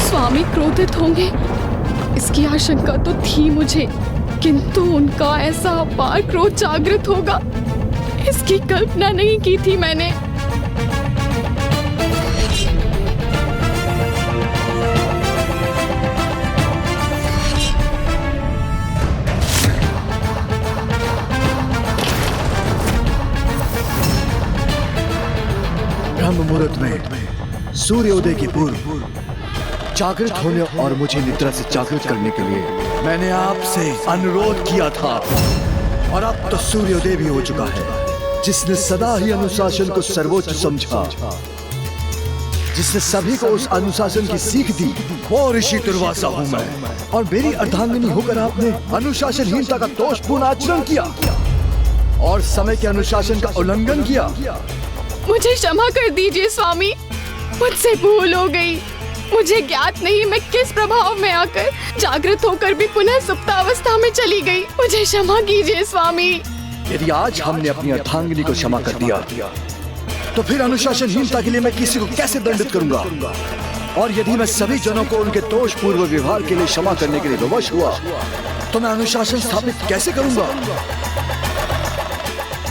स्वामी क्रोधित होंगे, इसकी आशंका तो थी मुझे, किंतु उनका ऐसा अपार क्रोध जागृत होगा, इसकी कल्पना नहीं की थी मैंने। ब्रह्म मुहूर्त में सूर्योदय के पूर्व जागृत होने और मुझे निद्रा से जागृत करने के लिए मैंने आपसे अनुरोध किया था, और अब तो सूर्योदय भी हो चुका है। जिसने सदा ही अनुशासन को सर्वोच्च समझा, जिसने सभी को उस अनुशासन की सीख दी, वो ऋषि दुर्वासा हूं मैं। और मेरी अर्धांगिनी होकर आपने अनुशासनहीनता का दोषपूर्ण आचरण किया और समय के अनुशासन का उल्लंघन किया। मुझे क्षमा कर दीजिए स्वामी, मुझसे भूल हो गई। मुझे ज्ञात नहीं मैं किस प्रभाव में आकर जागृत होकर भी पुनः सुप्तावस्था में चली गई। मुझे क्षमा कीजिए स्वामी। यदि आज हमने अपनी अर्धांगिनी को क्षमा कर दिया, तो फिर अनुशासनहीनता के लिए मैं किसी को कैसे दंडित करूंगा? और यदि मैं सभी जनों को उनके दोषपूर्ण व्यवहार के लिए क्षमा करने के लिए विवश हुआ, तो मैं अनुशासन स्थापित कैसे करूंगा?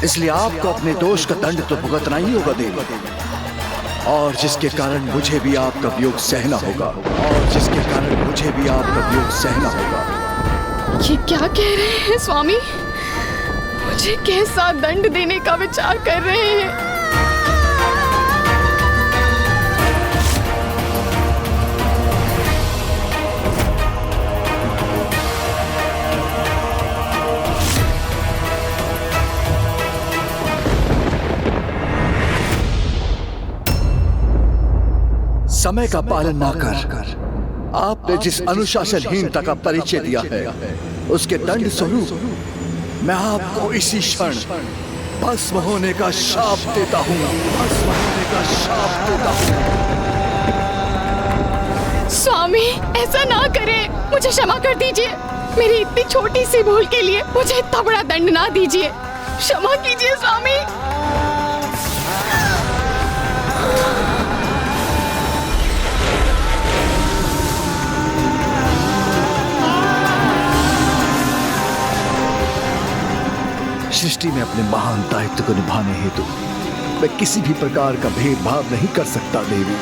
इसलिए आपको अपने दोष का दंड तो भुगतना ही होगा देवी, और जिसके कारण मुझे भी आपका वियोग सहना होगा, और जिसके कारण मुझे भी आपका वियोग सहना होगा। ये क्या कह रहे हैं स्वामी? मुझे कैसा दंड देने का विचार कर रहे हैं? समय का पालन ना कर आपने जिस अनुशासनहीनता का परिचय दिया है, उसके दंड स्वरूप मैं आपको इसी क्षण भस्म होने का शाप देता हूँ। भस्म होने का शाप देता हूँ। स्वामी ऐसा ना करें, मुझे क्षमा कर दीजिए। मेरी इतनी छोटी सी भूल के लिए मुझे इतना बड़ा दंड ना दीजिए। क्षमा कीजिए स्वामी। सृष्टि में अपने महान दायित्व को निभाने हेतु मैं किसी भी प्रकार का भेदभाव नहीं कर सकता देवी।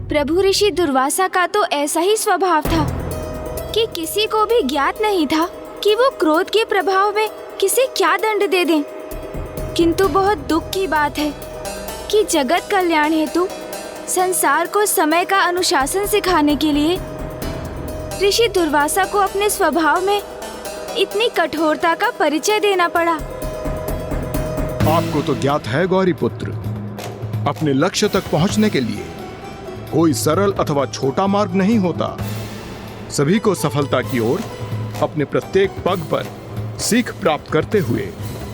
प्रभु ऋषि दुर्वासा का तो ऐसा ही स्वभाव था कि किसी को भी ज्ञात नहीं था कि वो क्रोध के प्रभाव में किसे क्या दंड दे दें। किंतु बहुत दुख की बात है कि जगत कल्याण हेतु संसार को समय का अनुशासन सिखाने के लिए ऋषि दुर्वासा को अपने स्वभाव में इतनी कठोरता का परिचय देना पड़ा। आपको तो ज्ञात है गौरी पुत्र, अपने लक्ष्य तक पहुंचने के लिए कोई सरल अथवा छोटा मार्ग नहीं होता। सभी को सफलता की ओर अपने प्रत्येक पग पर सीख प्राप्त करते हुए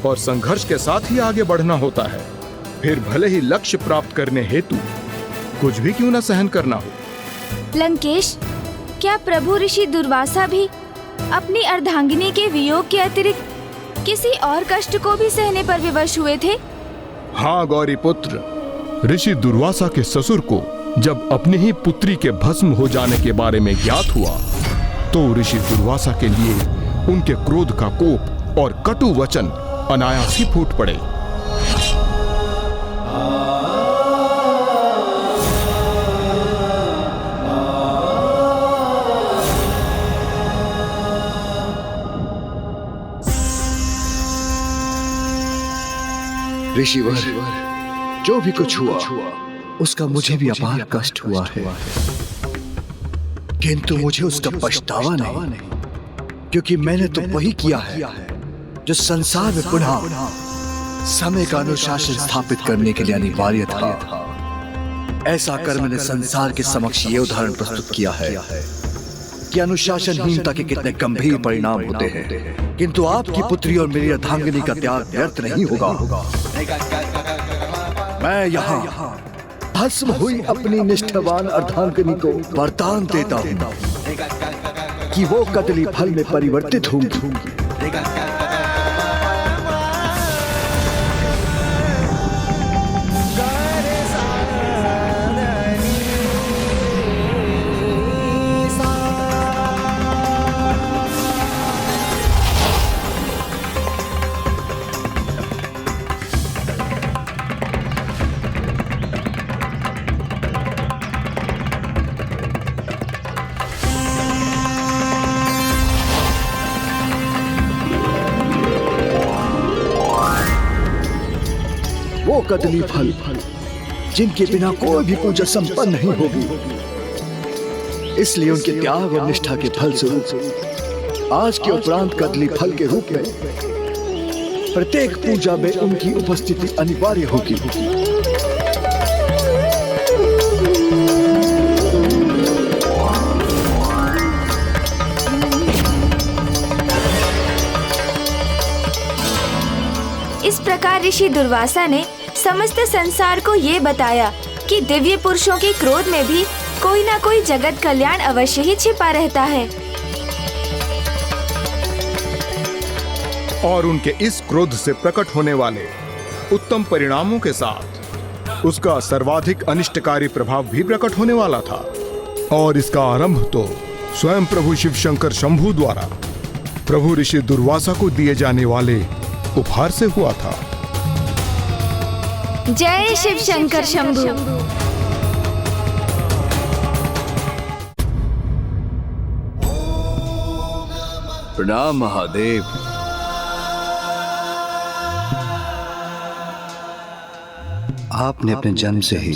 और संघर्ष के साथ ही आगे बढ़ना होता है। फिर भले ही लक्ष्य प्राप्त करने हेतु कुछ भी क्यों न सहन करना हो। लंकेश, क्या प्रभु ऋषि दुर्वासा भी अपनी अर्धांगिनी के वियोग के अतिरिक्त किसी और कष्ट को भी सहने पर विवश हुए थे? हाँ गौरी पुत्र, ऋषि दुर्वासा के ससुर को जब अपनी ही पुत्री के भस्म हो जाने के बारे में ज्ञात हुआ, तो ऋषि दुर्वासा के लिए उनके क्रोध का कोप और कटु वचन अनायास ही फूट पड़े। ऋषिवर, जो भी कुछ हुआ उसका मुझे भी अपार कष्ट हुआ है, किंतु मुझे उसका पछतावा नहीं। क्योंकि मैंने तो वही किया है जो संसार में पुनः समय का अनुशासन स्थापित करने के लिए अनिवार्य था। ऐसा कर मैंने संसार के समक्ष ये उदाहरण प्रस्तुत किया है कि अनुशासनहीनता के कितने गंभीर परिणाम होते हैं, किंतु आपकी पुत्री और मेरी अर्धांगिनी का त्याग व्यर्थ नहीं होगा। मैं यहाँ भस्म हुई अपनी निष्ठावान अर्धांगिनी को वरदान देता हूँ कि वो कदली फल में परिवर्तित होंगी। वो कदली फल जिनके बिना कोई भी पूजा संपन्न नहीं होगी, इसलिए उनके त्याग और निष्ठा के फल स्वरूप आज के उपरांत कदली फल के रूप में प्रत्येक पूजा में उनकी उपस्थिति अनिवार्य होगी। इस प्रकार ऋषि दुर्वासा ने समस्त संसार को ये बताया कि दिव्य पुरुषों के क्रोध में भी कोई ना कोई जगत कल्याण अवश्य ही छिपा रहता है, और उनके इस क्रोध से प्रकट होने वाले उत्तम परिणामों के साथ उसका सर्वाधिक अनिष्टकारी प्रभाव भी प्रकट होने वाला था। और इसका आरंभ तो स्वयं प्रभु शिव शंकर शंभु द्वारा प्रभु ऋषि दुर्वासा को दिए जाने वाले उपहार से हुआ था। जय शिव शंकर शंभु। प्रणाम महादेव। आपने अपने जन्म से ही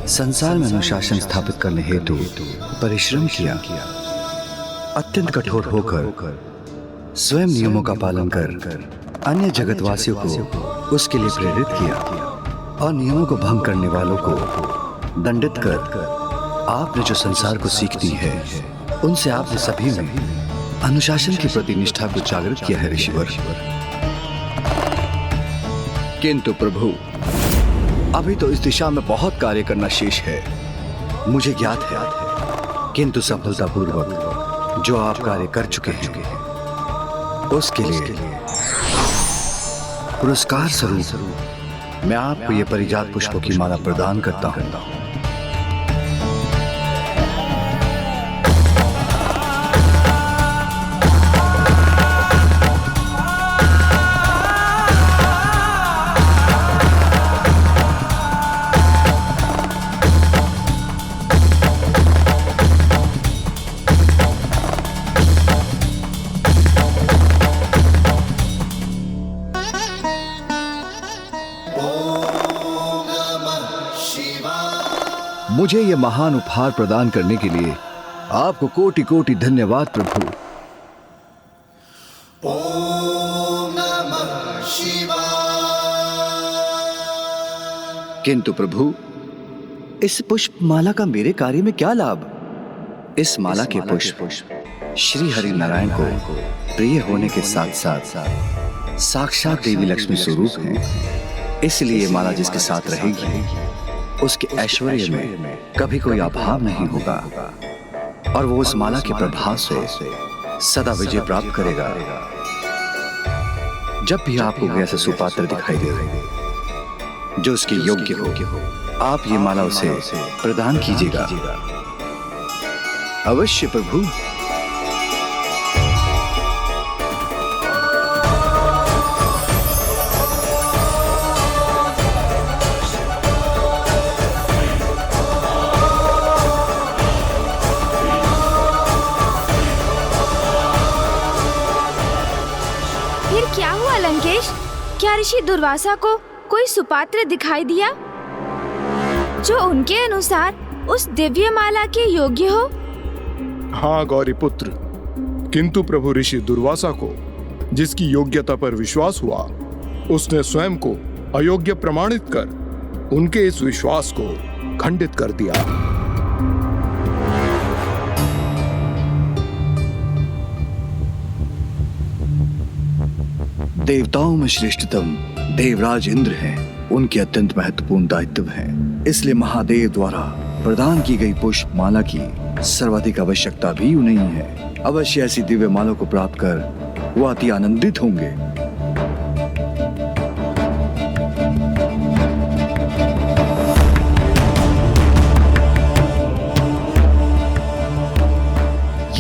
संसार में अनुशासन स्थापित करने हेतु परिश्रम किया, अत्यंत कठोर होकर स्वयं नियमों का पालन कर अन्य जगतवासियों को उसके लिए प्रेरित किया, और नियमों को भंग करने वालों को दंडित कर आपने जो संसार को सीख दी है, उनसे आपने सभी में अनुशासन के प्रति निष्ठा को जागृत किया है ऋषिवर। किंतु प्रभु, अभी तो इस दिशा में बहुत कार्य करना शेष है, मुझे ज्ञात है। किंतु सफलतापूर्वक जो आप कार्य कर चुके हैं, उसके लिए पुरस्कार स्वरूप मैं आपको ये परिजात पुष्पों की माला प्रदान करता हूँ। मुझे ये महान उपहार प्रदान करने के लिए आपको कोटि कोटि धन्यवाद प्रभु। ओम नमः शिवाय। किंतु प्रभु, इस पुष्प माला का मेरे कार्य में क्या लाभ? इस माला के पुष्प श्री हरि नारायण को प्रिय होने के साथ साथ साक्षात देवी लक्ष्मी स्वरूप हैं। इसलिए ये माला जिसके साथ रहेगी, उसके ऐश्वर्य में कभी कोई अभाव नहीं होगा, और वो उस माला के प्रभाव से सदा विजय प्राप्त करेगा। जब भी आपको कोई ऐसा सुपात्र दिखाई दे जो उसके योग्य हो, आप ये माला उसे प्रदान कीजिएगा। अवश्य प्रभु। क्या हुआ लंकेश? क्या ऋषि दुर्वासा को कोई सुपात्र दिखाई दिया जो उनके अनुसार उस दिव्य माला के योग्य हो? हाँ गौरी पुत्र, किंतु प्रभु ऋषि दुर्वासा को जिसकी योग्यता पर विश्वास हुआ, उसने स्वयं को अयोग्य प्रमाणित कर उनके इस विश्वास को खंडित कर दिया। देवताओं में श्रेष्ठतम देवराज इंद्र हैं। उनके अत्यंत महत्वपूर्ण दायित्व है, इसलिए महादेव द्वारा प्रदान की गई पुष्प माला की सर्वाधिक आवश्यकता भी उन्हें ही है। अवश्य ऐसी दिव्य माला को प्राप्त कर वो अति आनंदित होंगे।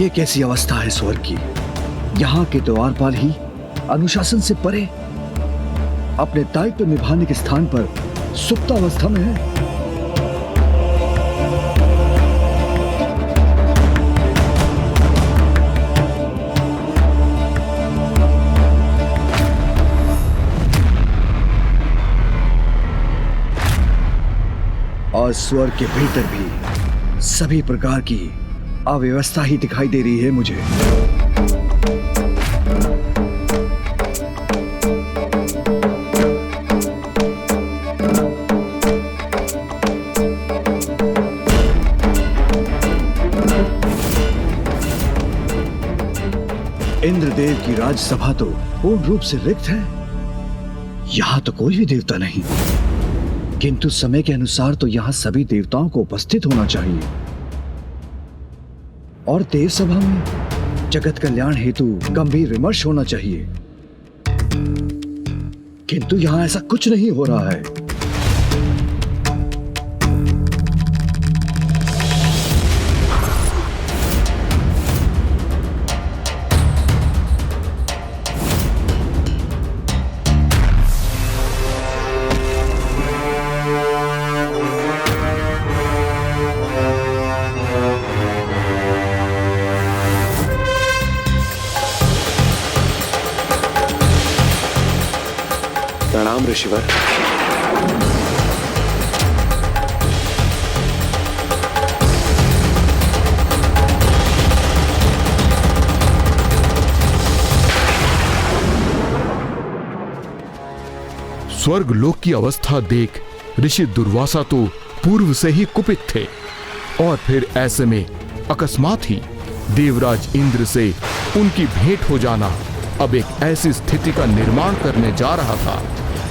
ये कैसी अवस्था है स्वर्ग की? यहाँ के द्वारपाल ही अनुशासन से परे अपने दायित्व निभाने के स्थान पर सुप्तावस्था में है। और स्वर्ग के भीतर भी सभी प्रकार की अव्यवस्था ही दिखाई दे रही है मुझे। इंद्रदेव की राजसभा तो पूर्ण रूप से रिक्त है। यहां तो कोई भी देवता नहीं, किंतु समय के अनुसार तो यहां सभी देवताओं को उपस्थित होना चाहिए और देव सभा में जगत कल्याण हेतु गंभीर विमर्श होना चाहिए, किंतु यहां ऐसा कुछ नहीं हो रहा है। प्रणाम ऋषिवर। स्वर्ग लोक की अवस्था देख ऋषि दुर्वासा तो पूर्व से ही कुपित थे और फिर ऐसे में अकस्मात ही देवराज इंद्र से उनकी भेंट हो जाना अब एक ऐसी स्थिति का निर्माण करने जा रहा था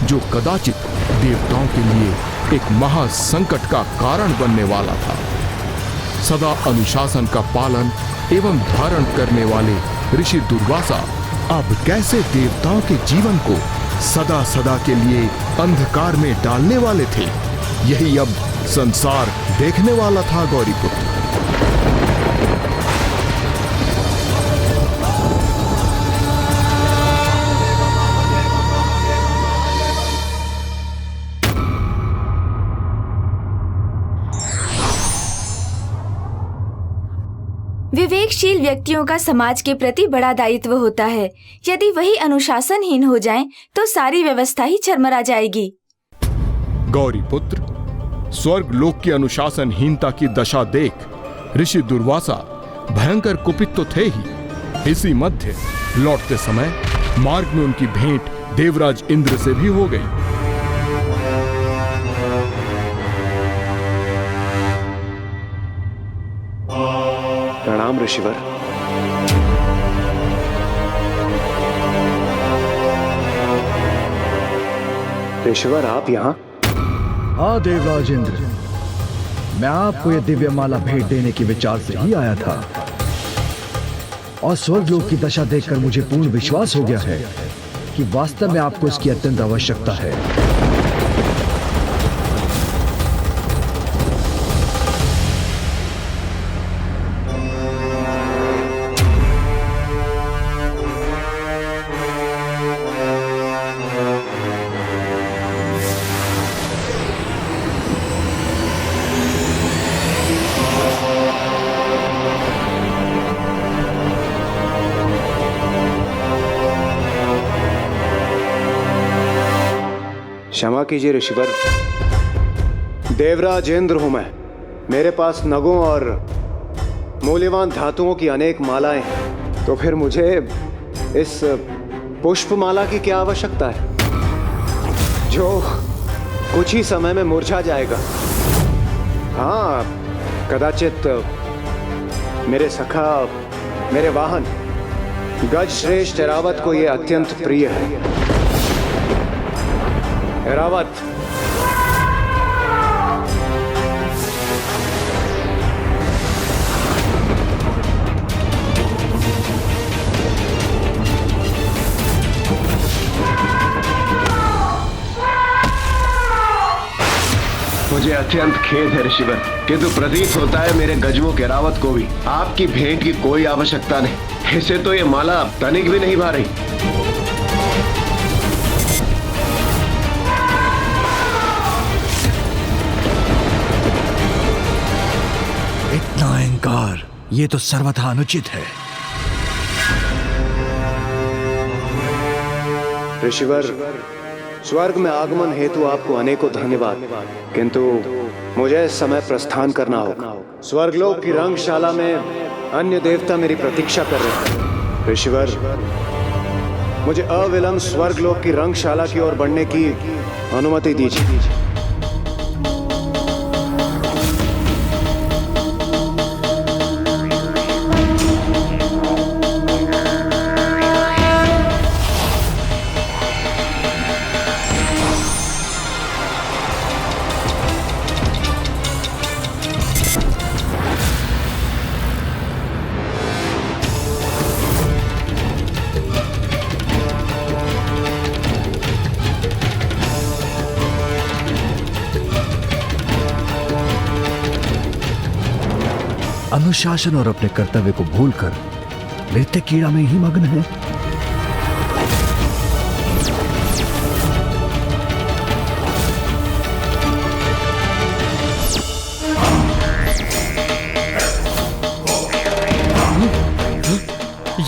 जो कदाचित देवताओं के लिए एक महासंकट का कारण बनने वाला था। सदा अनुशासन का पालन एवं धारण करने वाले ऋषि दुर्वासा अब कैसे देवताओं के जीवन को सदा सदा के लिए अंधकार में डालने वाले थे, यही अब संसार देखने वाला था गौरीपुत्र। विवेकशील व्यक्तियों का समाज के प्रति बड़ा दायित्व होता है। यदि वही अनुशासनहीन हो जाएं, तो सारी व्यवस्था ही चरमरा जाएगी। गौरीपुत्र, स्वर्ग लोक की अनुशासनहीनता की दशा देख ऋषि दुर्वासा भयंकर कुपित तो थे ही, इसी मध्य लौटते समय मार्ग में उनकी भेंट देवराज इंद्र से भी हो गई। प्रणाम ऋषिवर। ऋषिवर आप यहाँ? हाँ देवराज इंद्र, मैं आपको यह दिव्य माला भेंट देने के विचार से ही आया था और स्वर्गलोक की दशा देखकर मुझे पूर्ण विश्वास हो गया है कि वास्तव में आपको इसकी अत्यंत आवश्यकता है। क्षमा कीजिए ऋषिवर, देवराज इंद्र हूं मैं। मेरे पास नगों और मूल्यवान धातुओं की अनेक मालाएं हैं, तो फिर मुझे इस पुष्पमाला की क्या आवश्यकता है जो कुछ ही समय में मुरझा जाएगा? हाँ, कदाचित मेरे सखा, मेरे वाहन गज श्रेष्ठ एरावत को यह अत्यंत प्रिय है। एरावत, मुझे अत्यंत खेद है ऋषिवर, किंतु प्रतीत होता है मेरे गजवों के रावत को भी आपकी भेंट की कोई आवश्यकता नहीं। इसे तो ये माला तनिक भी नहीं भा रही। इतना अहंकार, ये तो सर्वथा अनुचित है। ऋषिवर, स्वर्ग में आगमन हेतु आपको अनेकों धन्यवाद, किंतु मुझे इस समय प्रस्थान करना होगा। स्वर्गलोक की रंगशाला में अन्य देवता मेरी प्रतीक्षा कर रहे हैं। ऋषिवर, मुझे अविलंब स्वर्गलोक की रंगशाला की ओर बढ़ने की अनुमति दीजिए। अनुशासन और अपने कर्तव्य को भूलकर नृत्य कीड़ा में ही मग्न है।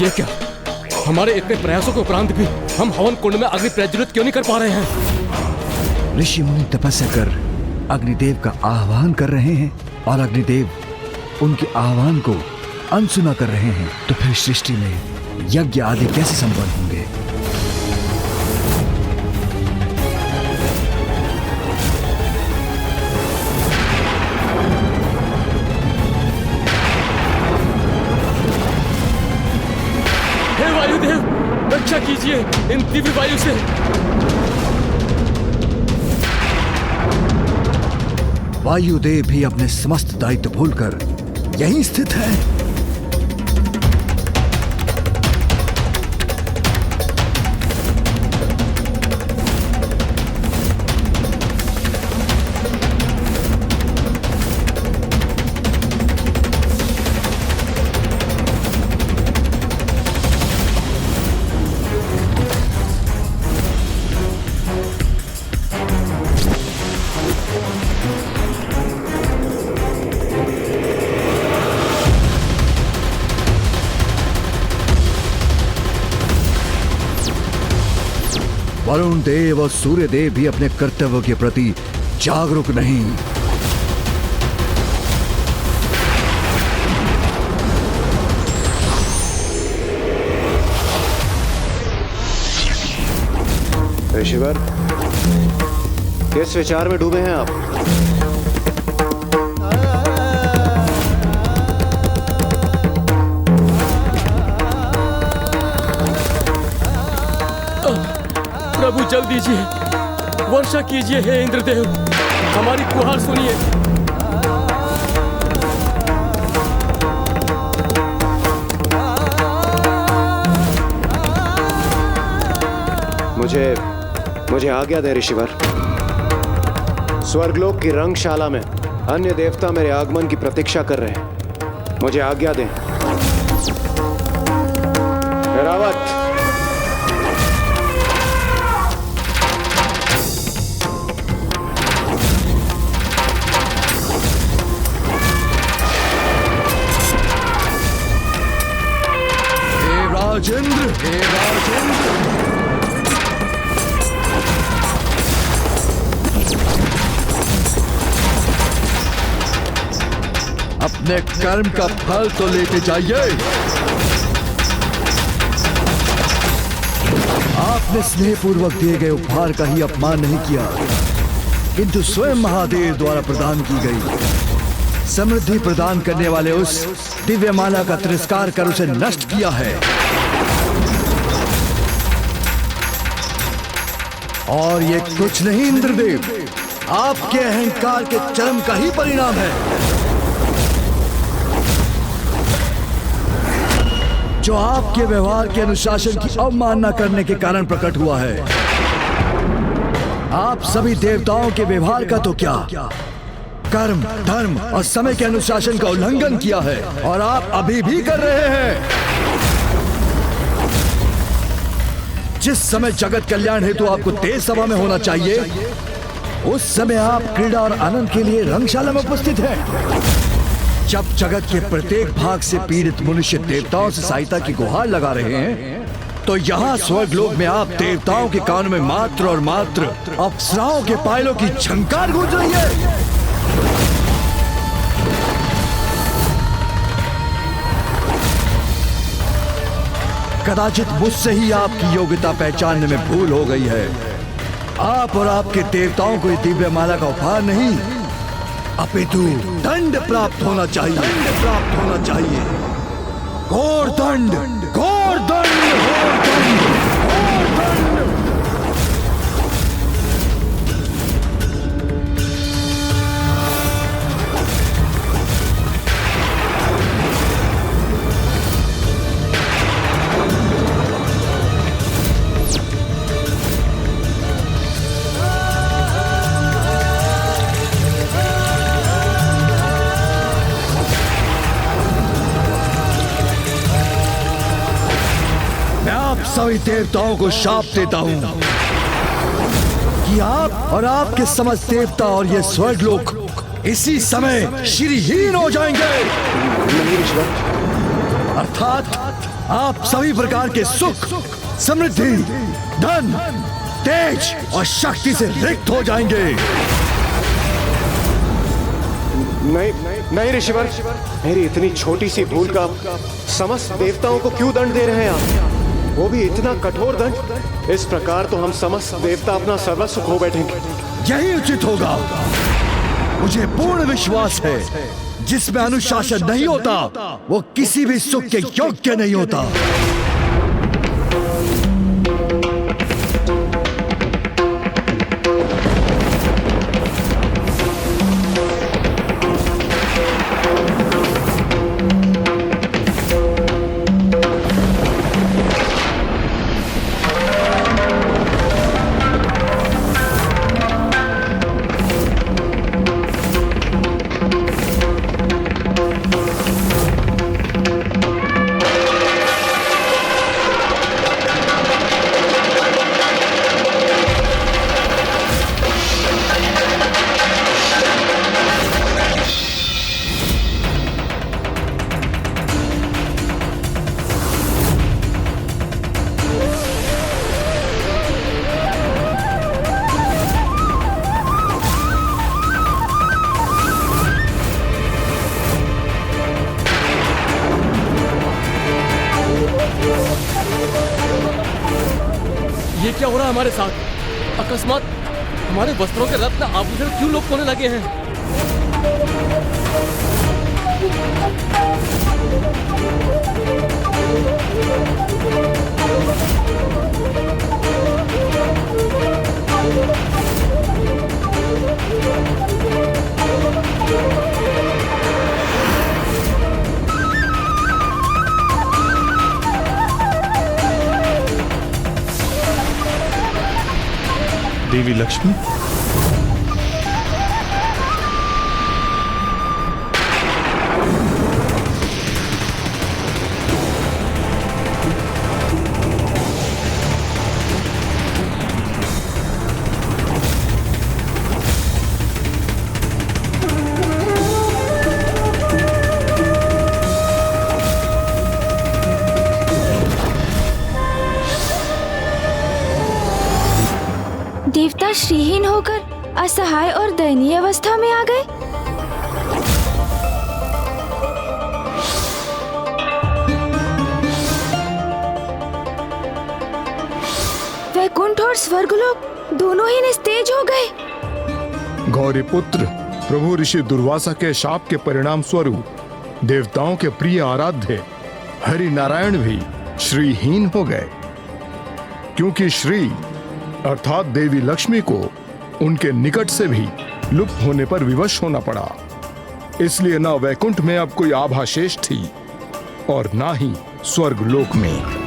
ये क्या? हमारे इतने प्रयासों के उपरांत भी हम हवन कुंड में अग्नि प्रज्वलित क्यों नहीं कर पा रहे हैं? ऋषि मुनि तपस्या कर अग्निदेव का आह्वान कर रहे हैं और अग्निदेव उनके आह्वान को अनसुना कर रहे हैं, तो फिर सृष्टि में यज्ञ आदि कैसे संपन्न होंगे? हे वायुदेव, रक्षा कीजिए इन दिव्य वायु से। वायुदेव भी अपने समस्त दायित्व भूलकर यहीं स्थित है। वरुण देव और सूर्य देव भी अपने कर्तव्य के प्रति जागरूक नहीं। ऋषिवर, किस विचार में डूबे हैं आप? प्रभु जल दीजिए, वर्षा कीजिए हे इंद्रदेव, हमारी गुहार सुनिए। मुझे आज्ञा दे ऋषिवर। स्वर्गलोक की रंगशाला में अन्य देवता मेरे आगमन की प्रतीक्षा कर रहे हैं। मुझे आज्ञा दें। एरावत, राजेंद्र, हे राजेंद्र, अपने कर्म का फल तो लेते जाइए। आपने स्नेहपूर्वक दिए गए उपहार का ही अपमान नहीं किया, किंतु स्वयं महादेव द्वारा प्रदान की गई समृद्धि प्रदान करने वाले उस दिव्य माला का तिरस्कार कर उसे नष्ट किया है। और ये कुछ नहीं इंद्रदेव, आपके अहंकार के चरम का ही परिणाम है, जो आपके व्यवहार के अनुशासन की अवमानना करने के कारण प्रकट हुआ है। आप सभी देवताओं के व्यवहार का तो क्या, कर्म, धर्म और समय के अनुशासन का उल्लंघन किया है, और आप अभी भी कर रहे हैं। जिस समय जगत कल्याण हेतु आपको तेज सभा में होना चाहिए, उस समय आप क्रीड़ा और आनंद के लिए रंगशाला में उपस्थित हैं। जब जगत के प्रत्येक भाग से पीड़ित मनुष्य देवताओं से सहायता की गुहार लगा रहे हैं, तो यहाँ स्वर्गलोक में आप देवताओं के कानों में मात्र और मात्र अप्सराओं के पायलों की झंकार गूंज रही है। कदाचित मुझसे ही आपकी योग्यता पहचानने में भूल हो गई है। आप और आपके देवताओं को इस दिव्य माला का उपहार नहीं, अपितु दंड प्राप्त होना चाहिए, दंड प्राप्त होना चाहिए। घोर दंड, घोर दंड, घोर दंड, घोर दंड। सभी देवताओं को शाप देता हूं कि आप और आपके समस्त देवता और ये स्वर्गलोक इसी समय श्रीहीन हो जाएंगे। अर्थात आप सभी प्रकार के सुख, समृद्धि, धन, तेज और शक्ति से रिक्त हो जाएंगे। नहीं ऋषिवर, मेरी इतनी छोटी सी भूल का समस्त देवताओं को क्यों दंड दे रहे हैं आप? वो भी इतना कठोर दंड। इस प्रकार तो हम समस्त देवता अपना सर्वस्व खो बैठेंगे। यही उचित होगा। मुझे पूर्ण विश्वास है, जिसमें अनुशासन नहीं होता वो किसी भी सुख के योग्य नहीं होता। ये क्या हो रहा है हमारे साथ? अकस्मात हमारे वस्त्रों के रत्न आभूषण क्यों लोप होने लगे हैं? देवी लक्ष्मी, देवता श्रीहीन होकर असहाय और दयनीय अवस्था में आ गए। वैकुंठ और स्वर्गलोक दोनों ही निस्तेज हो गए। गौरी पुत्र, प्रभु ऋषि दुर्वासा के शाप के परिणाम स्वरूप देवताओं के प्रिय आराध्य हरि नारायण भी श्रीहीन हो गए, क्योंकि श्री अर्थात देवी लक्ष्मी को उनके निकट से भी लुप्त होने पर विवश होना पड़ा। इसलिए न वैकुंठ में अब कोई आभा शेष थी और ना ही स्वर्गलोक में।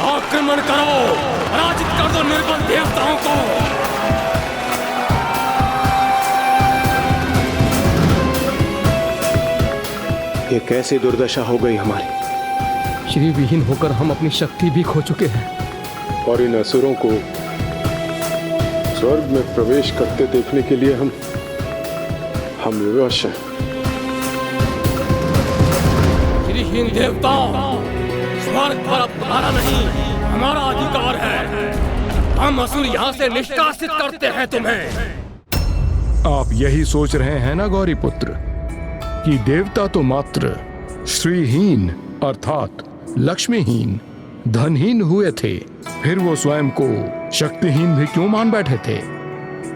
आक्रमण करो, पराजित कर दो निर्बल देवताओं को। ये कैसी दुर्दशा हो गई हमारी। श्री विहीन होकर हम अपनी शक्ति भी खो चुके हैं और इन असुरों को स्वर्ग में प्रवेश करते देखने के लिए हम विवश हैं। श्रीहीन देवताओं, स्वर्ग पर अब तुम्हारा नहीं, हमारा अधिकार है। हम असुर यहाँ से निष्कासित करते हैं तुम्हें। आप यही सोच रहे हैं ना गौरी पुत्र, कि देवता तो मात्र श्रीहीन अर्थात लक्ष्मीहीन, धनहीन हुए थे, फिर वो स्वयं को शक्तिहीन भी क्यों मान बैठे थे?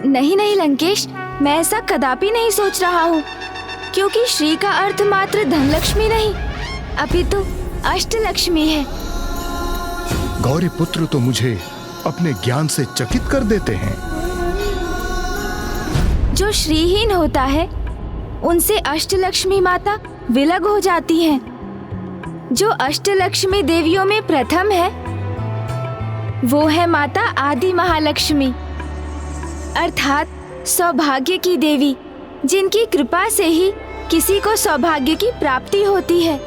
नहीं नहीं लंकेश, मैं ऐसा कदापि नहीं सोच रहा हूँ, क्योंकि श्री का अर्थ मात्र धन लक्ष्मी नहीं, अपितु अष्टलक्ष्मी है। गौरी पुत्र तो मुझे अपने ज्ञान से चकित कर देते हैं। जो श्रीहीन होता है उनसे अष्टलक्ष्मी माता विलग हो जाती हैं। जो अष्टलक्ष्मी देवियों में प्रथम है वो है माता आदि महालक्ष्मी, अर्थात सौभाग्य की देवी, जिनकी कृपा से ही किसी को सौभाग्य की प्राप्ति होती है।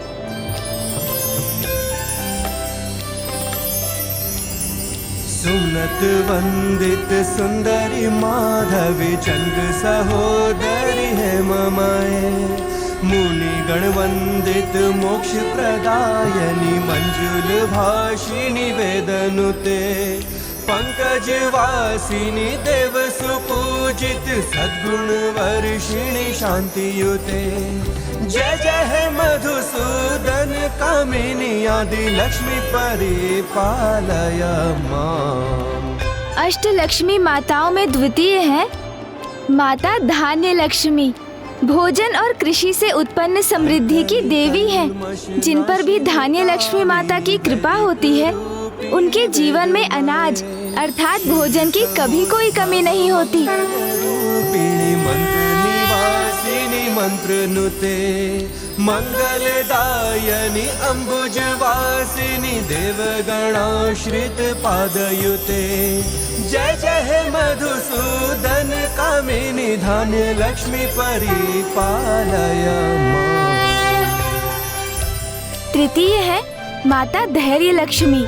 सुनत वंदित सुंदरी माधवी चंद्र सहोदरी है ममाए, मुनि गण वंदित मोक्ष प्रदायनी मंजुल भाषिणी वेदनुते, पंकज वासिनी देव सुपूजित सद्गुण वर्षिणी शांतियुते। जय जय है मधुसूदन कामिनी आदि लक्ष्मी परिपालय मां। अष्टलक्ष्मी माताओं में द्वितीय है माता धान्य लक्ष्मी, भोजन और कृषि से उत्पन्न समृद्धि की देवी है। जिन पर भी धान्य लक्ष्मी माता की कृपा होती है उनके जीवन में अनाज अर्थात भोजन की कभी कोई कमी नहीं होती। मंत्र नुते मंगलदायनी अम्बुजवासिनी देवगणाश्रित पादयुते। जय जय हे मधुसूदन कामिनी धान्य लक्ष्मी परिपालय मां। तृतीय है माता धैर्य लक्ष्मी,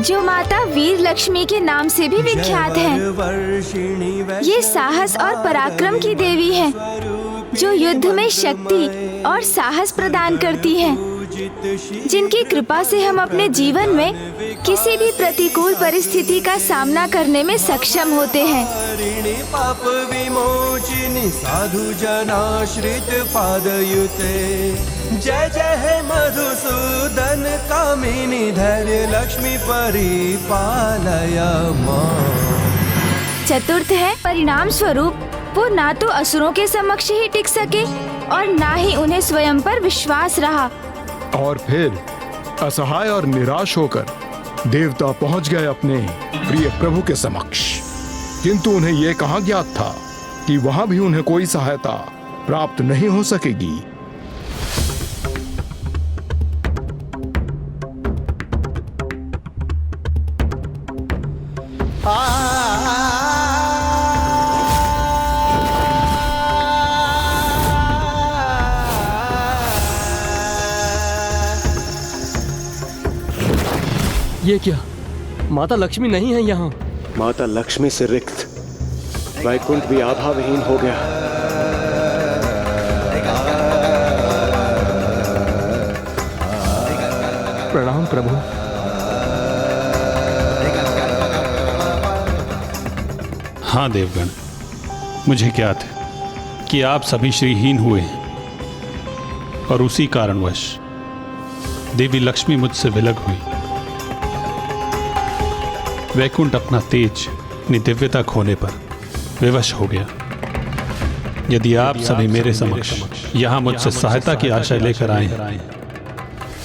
जो माता वीर लक्ष्मी के नाम से भी विख्यात है। ये साहस और पराक्रम की देवी है, जो युद्ध में शक्ति और साहस प्रदान करती है, जिनकी कृपा से हम अपने जीवन में किसी भी प्रतिकूल परिस्थिति का सामना करने में सक्षम होते हैं। पाप विमोचिनी साधु जनाश्रित पादयुते। जय जय हे मधुसूदन कामिनी धैर्य लक्ष्मी परिपालय मां। चतुर्थ है परिणाम स्वरूप, वो ना तो असुरों के समक्ष ही टिक सके और ना ही उन्हें स्वयं पर विश्वास रहा। और फिर असहाय और निराश होकर देवता पहुंच गए अपने प्रिय प्रभु के समक्ष, किंतु उन्हें यह कहाँ ज्ञात था कि वहां भी उन्हें कोई सहायता प्राप्त नहीं हो सकेगी। ये क्या, माता लक्ष्मी नहीं है यहाँ? माता लक्ष्मी से रिक्त वैकुंठ भी आभाविहीन हो गया। प्रणाम प्रभु। हाँ देवगण, मुझे ज्ञात है कि आप सभी श्रीहीन हुए और उसी कारणवश देवी लक्ष्मी मुझसे विलग हुई। वैकुंठ अपना तेज, अपनी दिव्यता खोने पर विवश हो गया। यदि आप सभी मेरे समक्ष यहाँ मुझसे सहायता की आशा लेकर आए हैं,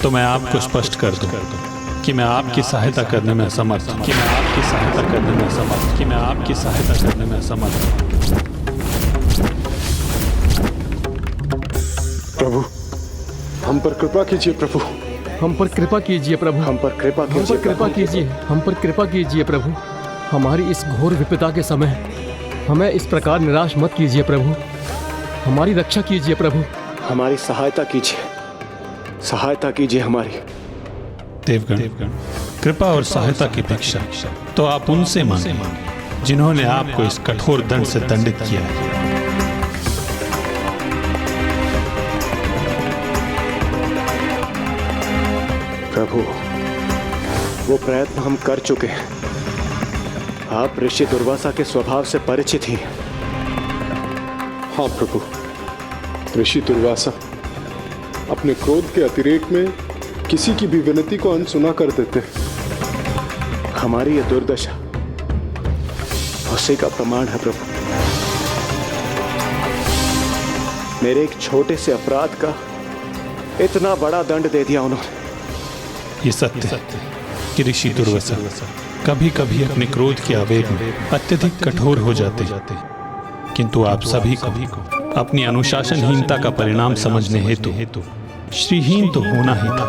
तो मैं आपको स्पष्ट कर दूं कि मैं आपकी सहायता करने में असमर्थ हूं, कि मैं आपकी सहायता करने में असमर्थ, कि मैं आपकी सहायता करने में असमर्थ हूं। प्रभु, हम पर कृपा कीजिए प्रभु। हम पर कृपा कीजिए प्रभु। हम पर कृपा कीजिए। हम पर कृपा कीजिए। हम पर कृपा कीजिए प्रभु। हमारी इस घोर विपदा के समय हमें इस प्रकार निराश मत कीजिए प्रभु। हमारी रक्षा कीजिए प्रभु। हमारी सहायता कीजिए, सहायता कीजिए हमारी। देवगण, कृपा और सहायता की भिक्षा तो आप उनसे मांगे जिन्होंने आपको इस कठोर दंड से दंडित किया है। प्रभु, वो प्रयत्न हम कर चुके हैं। आप ऋषि दुर्वासा के स्वभाव से परिचित ही हैं। हाँ प्रभु, ऋषि दुर्वासा अपने क्रोध के अतिरेक में किसी की भी विनती को अनसुना कर देते। हमारी ये दुर्दशा उसी का प्रमाण है प्रभु। मेरे एक छोटे से अपराध का इतना बड़ा दंड दे दिया उन्होंने। ये सत्य है कि ऋषि दुर्वासा कभी कभी अपने क्रोध के आवेग में अत्यधिक कठोर हो जाते, किंतु आप सभी को अपनी अनुशासनहीनता का परिणाम समझने हेतु श्रीहीन तो होना ही था।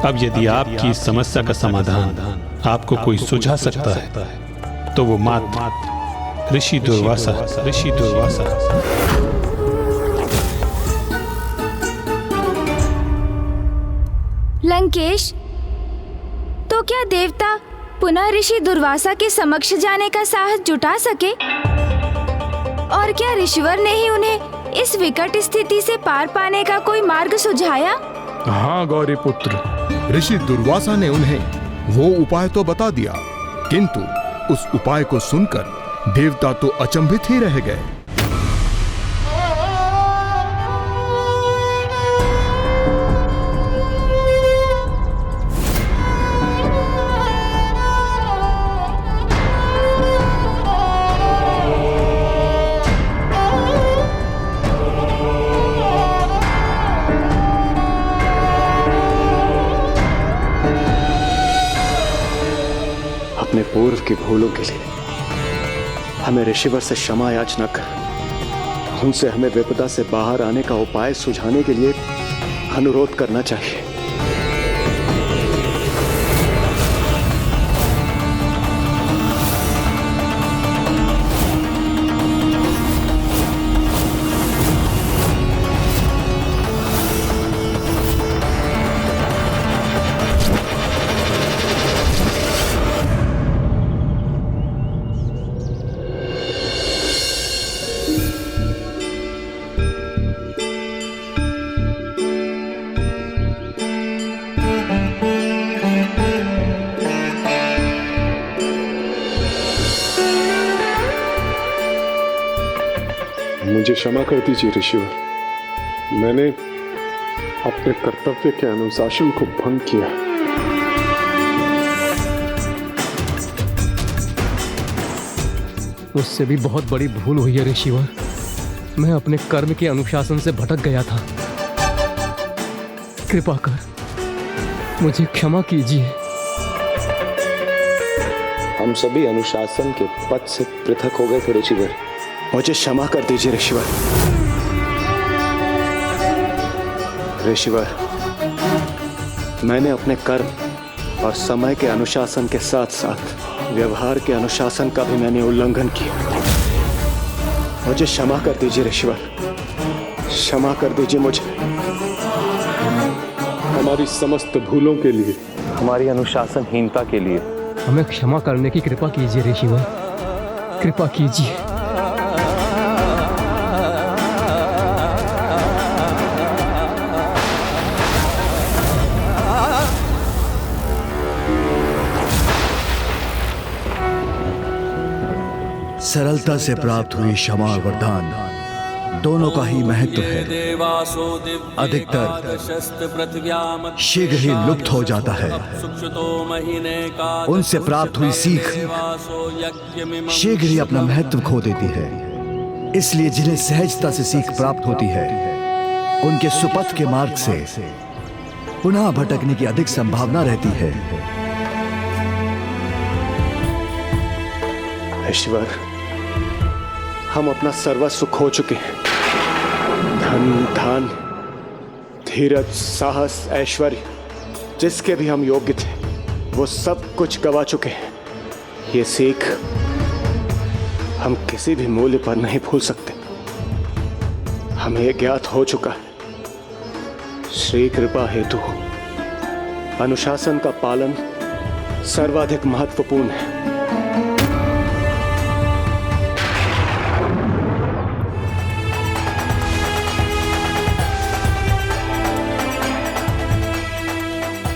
अब यदि आपकी इस समस्या का समाधान आपको कोई सुझा सकता है तो वो मात्र ऋषि दुर्वासा। ऋषि दुर्वासा। लंकेश, तो क्या देवता पुनः ऋषि दुर्वासा के समक्ष जाने का साहस जुटा सके? और क्या ऋषिवर ने ही उन्हें इस विकट स्थिति से पार पाने का कोई मार्ग सुझाया? हाँ गौरी पुत्र, ऋषि दुर्वासा ने उन्हें वो उपाय तो बता दिया, किंतु उस उपाय को सुनकर देवता तो अचंभित ही रह गए। अपने पूर्व की भूलों के लिए हमें ऋषिवर से क्षमा याचना कर उनसे हमें विपदा से बाहर आने का उपाय सुझाने के लिए अनुरोध करना चाहिए। मुझे क्षमा कर दीजिए ऋषिवर, मैंने अपने कर्तव्य के अनुशासन को भंग किया। मुझसे भी बहुत बड़ी भूल हुई है ऋषिवर। मैं अपने कर्म के अनुशासन से भटक गया था। कृपा कर मुझे क्षमा कीजिए। हम सभी अनुशासन के पथ से पृथक हो गए थे ऋषिवर। मुझे क्षमा कर दीजिए ऋषिवर। ऋषिवर, मैंने अपने कर्म और समय के अनुशासन के साथ साथ व्यवहार के अनुशासन का भी मैंने उल्लंघन किया। मुझे क्षमा कर दीजिए ऋषिवर, क्षमा कर दीजिए मुझे। हमारी समस्त भूलों के लिए, हमारी अनुशासनहीनता के लिए हमें क्षमा करने की कृपा कीजिए ऋषिवर, कृपा कीजिए। सरलता से प्राप्त हुई क्षमा और वरदान दोनों का ही महत्व है, अधिकतर शीघ्र ही लुप्त हो जाता है। उनसे प्राप्त हुई सीख शीघ्र ही अपना महत्व खो देती है। इसलिए जिन्हें सहजता से सीख प्राप्त होती है, उनके सुपथ के मार्ग से पुनः भटकने की अधिक संभावना रहती है। ईश्वर, हम अपना सर्वस्व खो चुके हैं। धन, धान, धीरज, साहस, ऐश्वर्य, जिसके भी हम योग्य थे, वो सब कुछ गवा चुके हैं। ये सीख हम किसी भी मूल्य पर नहीं भूल सकते। हमें ये ज्ञात हो चुका है, श्री कृपा हेतु अनुशासन का पालन सर्वाधिक महत्वपूर्ण है।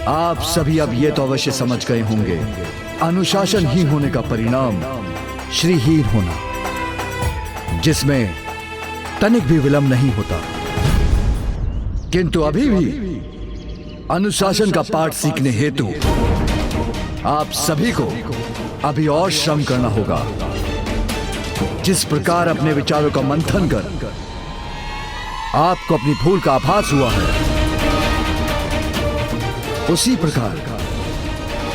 आप सभी अब ये तो अवश्य समझ गए होंगे, अनुशासनहीन होने का परिणाम श्रीहीन होना, जिसमें तनिक भी विलंब नहीं होता। किंतु अभी भी अनुशासन का पाठ सीखने हेतु आप सभी को अभी और श्रम करना होगा। जिस प्रकार अपने विचारों का मंथन कर आपको अपनी भूल का आभास हुआ है, उसी प्रकार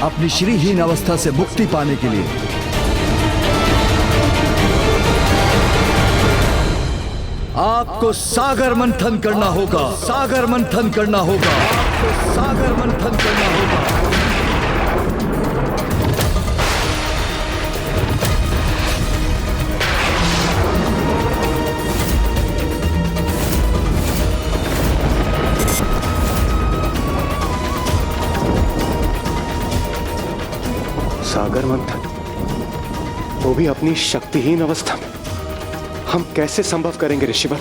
अपनी श्रीहीन अवस्था से मुक्ति पाने के लिए आपको सागर मंथन करना होगा। सागर मंथन करना होगा। सागर मंथन करना होगा। सागर मंथन, वो भी अपनी शक्तिहीन अवस्था में, हम कैसे संभव करेंगे ऋषिवर?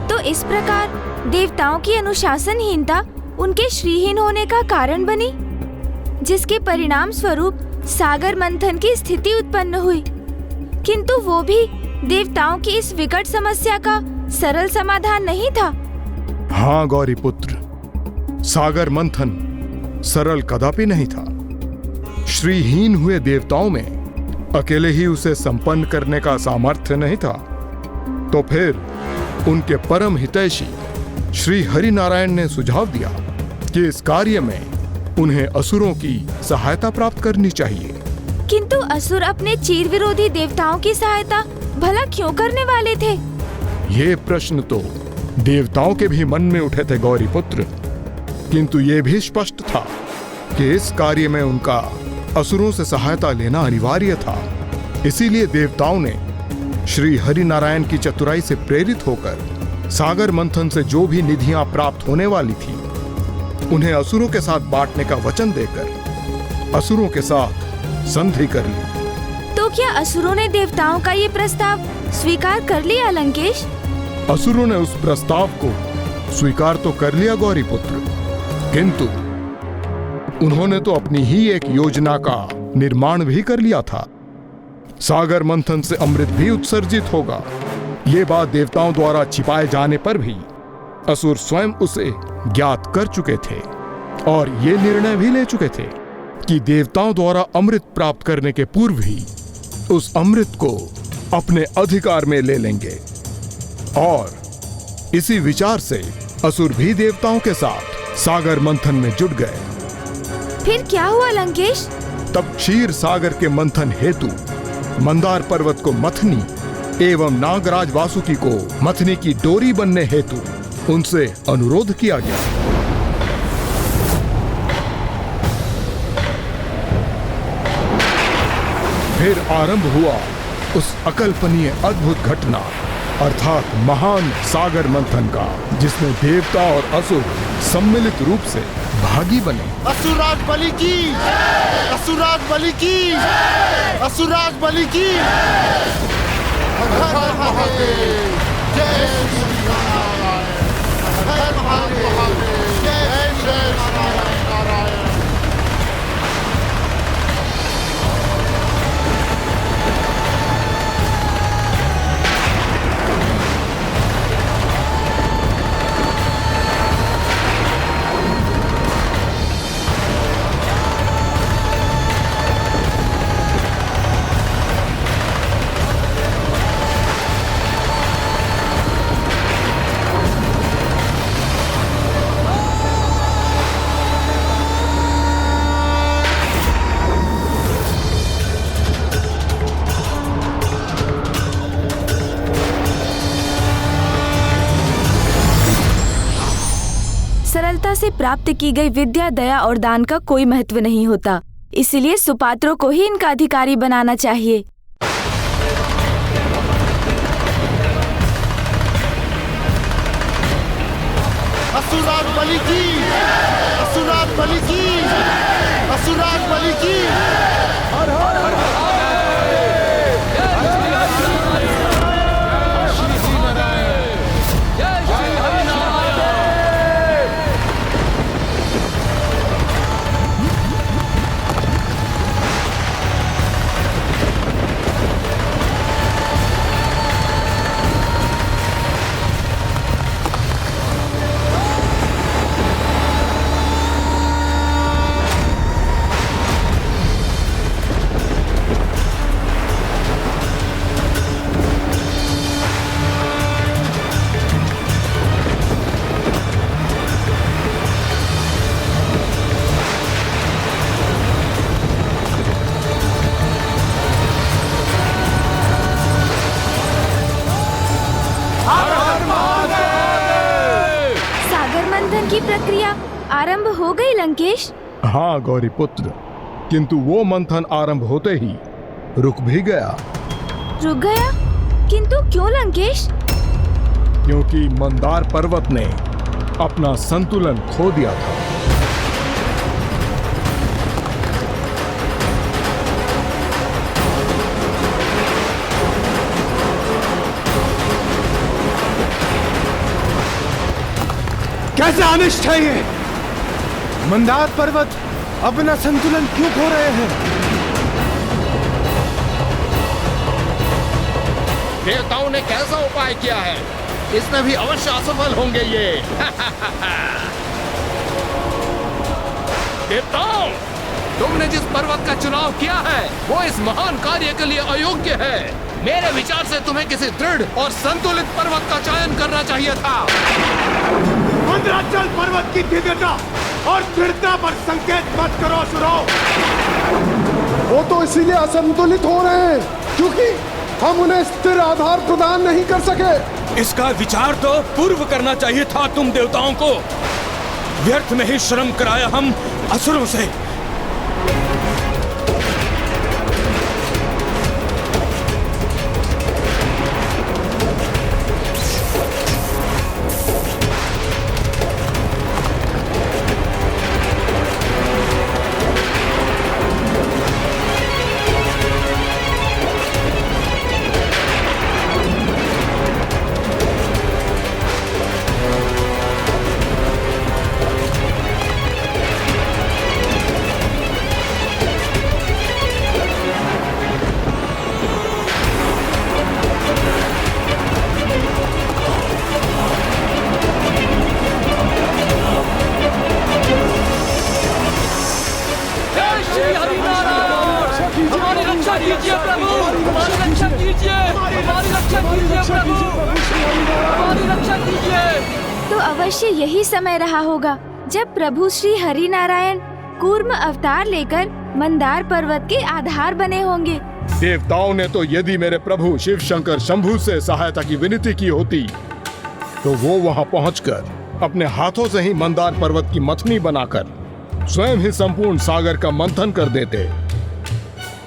तो इस प्रकार देवताओं की अनुशासनहीनता उनके श्रीहीन होने का कारण बनी, जिसके परिणाम स्वरूप सागर मंथन की स्थिति उत्पन्न हुई। किंतु वो भी देवताओं की इस विकट समस्या का सरल समाधान नहीं था। हाँ गौरी पुत्र, सागर मंथन सरल कदापि नहीं था। श्रीहीन हुए देवताओं में अकेले ही उसे संपन्न करने का सामर्थ्य नहीं था, तो फिर उनके परम हितैषी श्री हरि नारायण ने सुझाव दिया कि इस कार्य में उन्हें असुरों की सहायता प्राप्त करनी चाहिए। किंतु असुर अपने चीर विरोधी देवताओं की सहायता भला क्यों करने वाले थे? ये प्रश्न तो देवताओं के भी मन में उठे थे गौरी पुत्र, किंतु ये भी स्पष्ट था कि इस कार्य में उनका असुरों से सहायता लेना अनिवार्य था। इसीलिए देवताओं ने श्री हरि नारायण की चतुराई से प्रेरित होकर सागर मंथन से जो भी निधियां प्राप्त होने वाली थी, उन्हें असुरों के साथ बांटने का वचन देकर असुरों के साथ संधि कर ली। तो क्या असुरों ने देवताओं का ये प्रस्ताव स्वीकार कर लिया लंकेश? असुरों ने उस प्रस्ताव को स्वीकार तो कर लिया गौरी पुत्र, किंतु उन्होंने तो अपनी ही एक योजना का निर्माण भी कर लिया था। सागर मंथन से अमृत भी उत्सर्जित होगा, ये बात देवताओं द्वारा छिपाए जाने पर भी असुर स्वयं उसे ज्ञात कर चुके थे और ये निर्णय भी ले चुके थे कि देवताओं द्वारा अमृत प्राप्त करने के पूर्व ही उस अमृत को अपने अधिकार में ले लेंगे। और इसी विचार से असुर भी देवताओं के साथ सागर मंथन में जुट गए। फिर क्या हुआ लंकेश? तब क्षीर सागर के मंथन हेतु मंदार पर्वत को मथनी एवं नागराज वासुकी को मथनी की डोरी बनने हेतु उनसे अनुरोध किया गया। फिर आरंभ हुआ उस अकल्पनीय अद्भुत घटना, अर्थात महान सागर मंथन का, जिसमें देवता और असुर सम्मिलित रूप से भागी बने। असुराज बलि की, असुराज बलि की, असुराज बलि की। हर हर महादेव, जय श्री नारायण। हर हर महादेव, जय श्री नारायण। से प्राप्त की गई विद्या, दया और दान का कोई महत्व नहीं होता। इसलिए सुपात्रों को ही इनका अधिकारी बनाना चाहिए। असुराग बलि की, असुराग बलि की, असुराग बलि की। हर हर हर की प्रक्रिया आरंभ हो गई लंकेश। हाँ गौरी पुत्र, किंतु वो मंथन आरंभ होते ही रुक भी गया। रुक गया? किंतु क्यों लंकेश? क्योंकि मंदार पर्वत ने अपना संतुलन खो दिया था। कैसे अनिष्ट है ये? मंदार पर्वत अपना संतुलन क्यों खो रहे हैं? देवताओं ने कैसा उपाय किया है? इसमें भी अवश्य असफल होंगे ये। देवताओं, तुमने जिस पर्वत का चुनाव किया है वो इस महान कार्य के लिए अयोग्य है। मेरे विचार से तुम्हें किसी दृढ़ और संतुलित पर्वत का चयन करना चाहिए था। मंदराचल पर्वत की दिव्यता और दृढ़ता पर संकेत मत करो असुरों। वो तो इसीलिए असंतुलित हो रहे हैं क्योंकि हम उन्हें स्थिर आधार प्रदान नहीं कर सके। इसका विचार तो पूर्व करना चाहिए था तुम देवताओं को। व्यर्थ में ही श्रम कराया हम असुरों से। तो अवश्य यही समय रहा होगा जब प्रभु श्री हरि नारायण कूर्म अवतार लेकर मंदार पर्वत के आधार बने होंगे। देवताओं ने तो यदि मेरे प्रभु शिव शंकर शंभु से सहायता की विनती की होती तो वो वहां पहुंचकर अपने हाथों से ही मंदार पर्वत की मथनी बनाकर स्वयं ही संपूर्ण सागर का मंथन कर देते।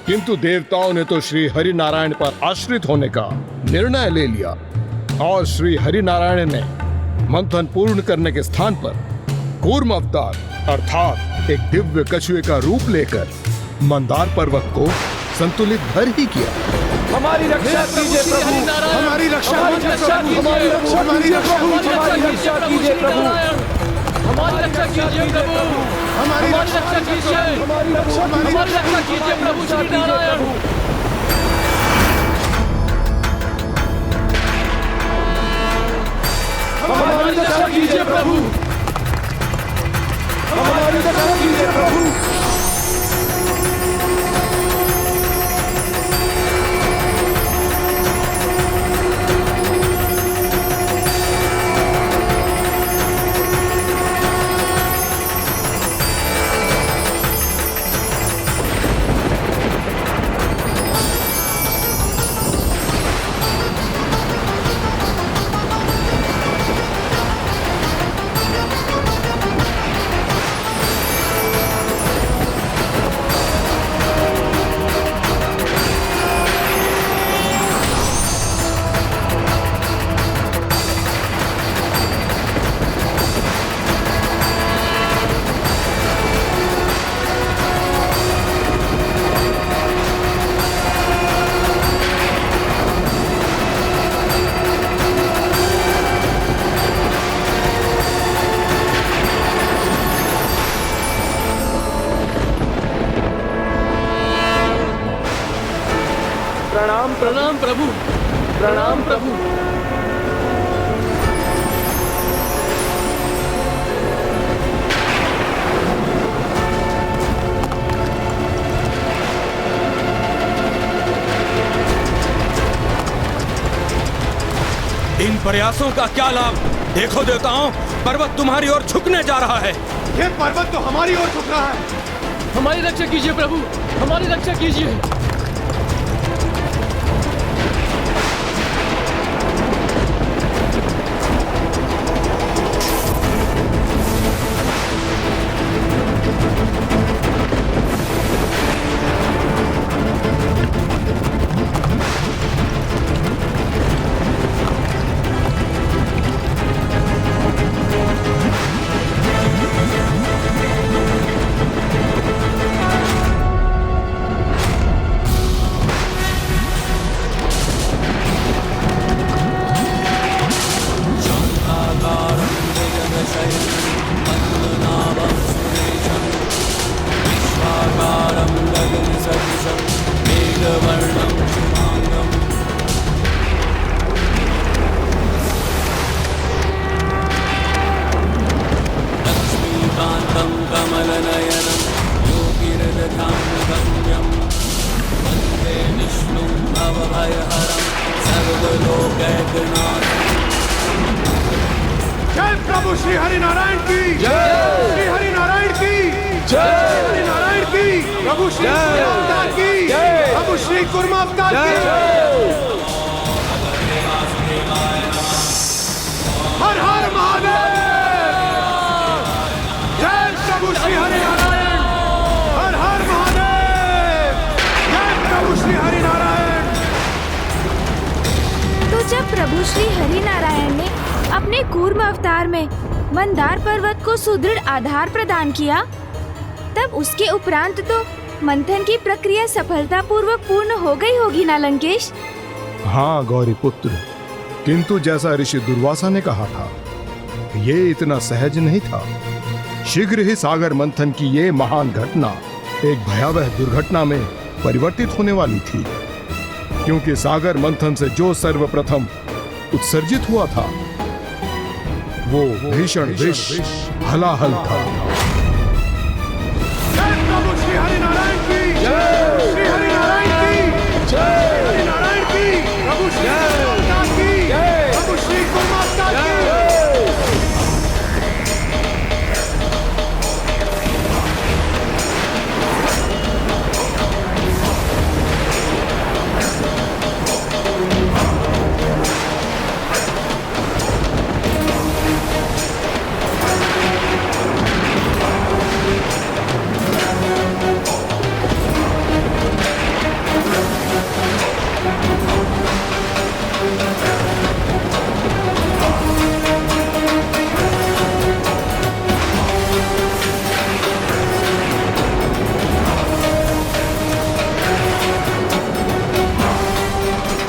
किंतु देवताओं ने तो श्री हरि नारायण पर आश्रित होने का निर्णय ले लिया और श्री हरि नारायण ने मंथन पूर्ण करने के स्थान पर कूर्म अवतार अर्थात एक दिव्य कछुए का रूप लेकर मंदार पर्वत को संतुलित भर ही किया। हमारी रक्षा कीजिए प्रभु, हमारी रक्षा कीजिए प्रभु, हमारी रक्षा कीजिए प्रभु, हमारी रक्षा कीजिए प्रभु, हमारी रक्षा कीजिए, हमारी रक्षा कीजिए प्रभु श्री नारायण। हमारी रक्षा कीजिए प्रभु, हमारी रक्षा कीजिए प्रभु। प्रणाम प्रणाम प्रभु, प्रणाम प्रभु। इन प्रयासों का क्या लाभ? देखो देवताओं, पर्वत तुम्हारी ओर झुकने जा रहा है। ये पर्वत तो हमारी ओर झुक रहा है। हमारी रक्षा कीजिए प्रभु, हमारी रक्षा कीजिए। जय प्रभु श्री हरि नारायण की जय, श्री हरि नारायण की जय, हरि नारायण की, प्रभु श्री अवतार की जय, प्रभु श्री कुर्मा अवतार की हर हर महादेव। जय प्रभु श्री हरि नारायण, हर हर महादेव। जय प्रभु श्री हरि नारायण। तो जब प्रभु श्री हरि नारायण ने अपने कूर्म अवतार में मंदार पर्वत को सुदृढ़ आधार प्रदान किया, तब उसके उपरांत तो मंथन की प्रक्रिया सफलतापूर्वक पूर्ण हो गई होगी ना लंकेश? हाँ गौरी पुत्र, किंतु जैसा ऋषि दुर्वासा ने कहा था, ये इतना सहज नहीं था। शीघ्र ही सागर मंथन की ये महान घटना एक भयावह दुर्घटना में परिवर्तित होने वाली थी, क्योंकि सागर मंथन से जो सर्वप्रथम उत्सर्जित हुआ था वो भीषण विष हलाहल था। जय प्रभु श्री हरि नारायण की जय, श्री हरि नारायण की जय, हरि नारायण की, प्रभु श्री अवतार की जय, प्रभु श्री कुर्मा अवतार की।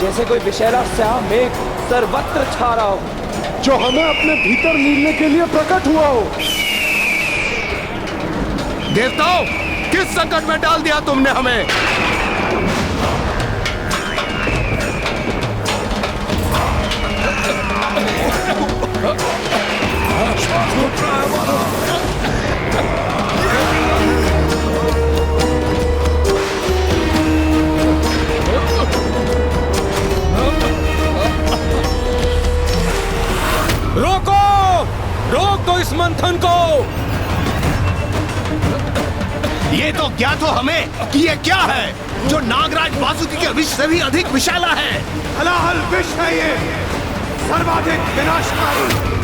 जैसे कोई विशैला श्याम मेघ सर्वत्र छा रहा हो, जो हमें अपने भीतर लीलने के लिए प्रकट हुआ हो। देवताओं, किस संकट में डाल दिया तुमने हमें? रोको, रोक दो इस मंथन को। ये तो ज्ञात हो हमें कि ये क्या है जो नागराज वासुकी के विष से भी अधिक विशाला है। हलाहल विष है ये, सर्वाधिक विनाशकारी।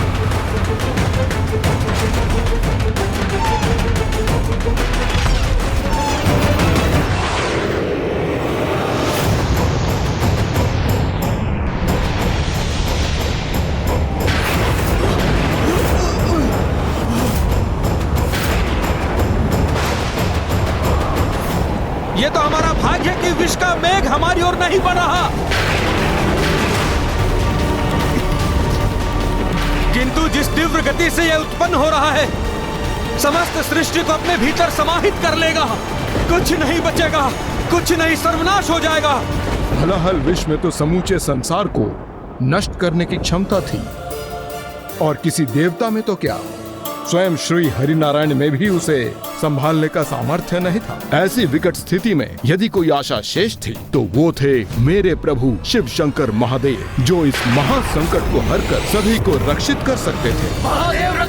ये तो हमारा भाग्य कि विष का मेघ हमारी ओर नहीं बढ़ रहा, किंतु जिस तीव्र गति से यह उत्पन्न हो रहा है, समस्त सृष्टि को अपने भीतर समाहित कर लेगा। कुछ नहीं बचेगा, कुछ नहीं, सर्वनाश हो जाएगा। हलाहल विश्व में तो समूचे संसार को नष्ट करने की क्षमता थी, और किसी देवता में तो क्या, स्वयं श्री हरिनारायण में भी उसे संभालने का सामर्थ्य नहीं था। ऐसी विकट स्थिति में यदि कोई आशा शेष थी तो वो थे मेरे प्रभु शिव शंकर महादेव, जो इस महासंकट को हरकर सभी को रक्षित कर सकते थे।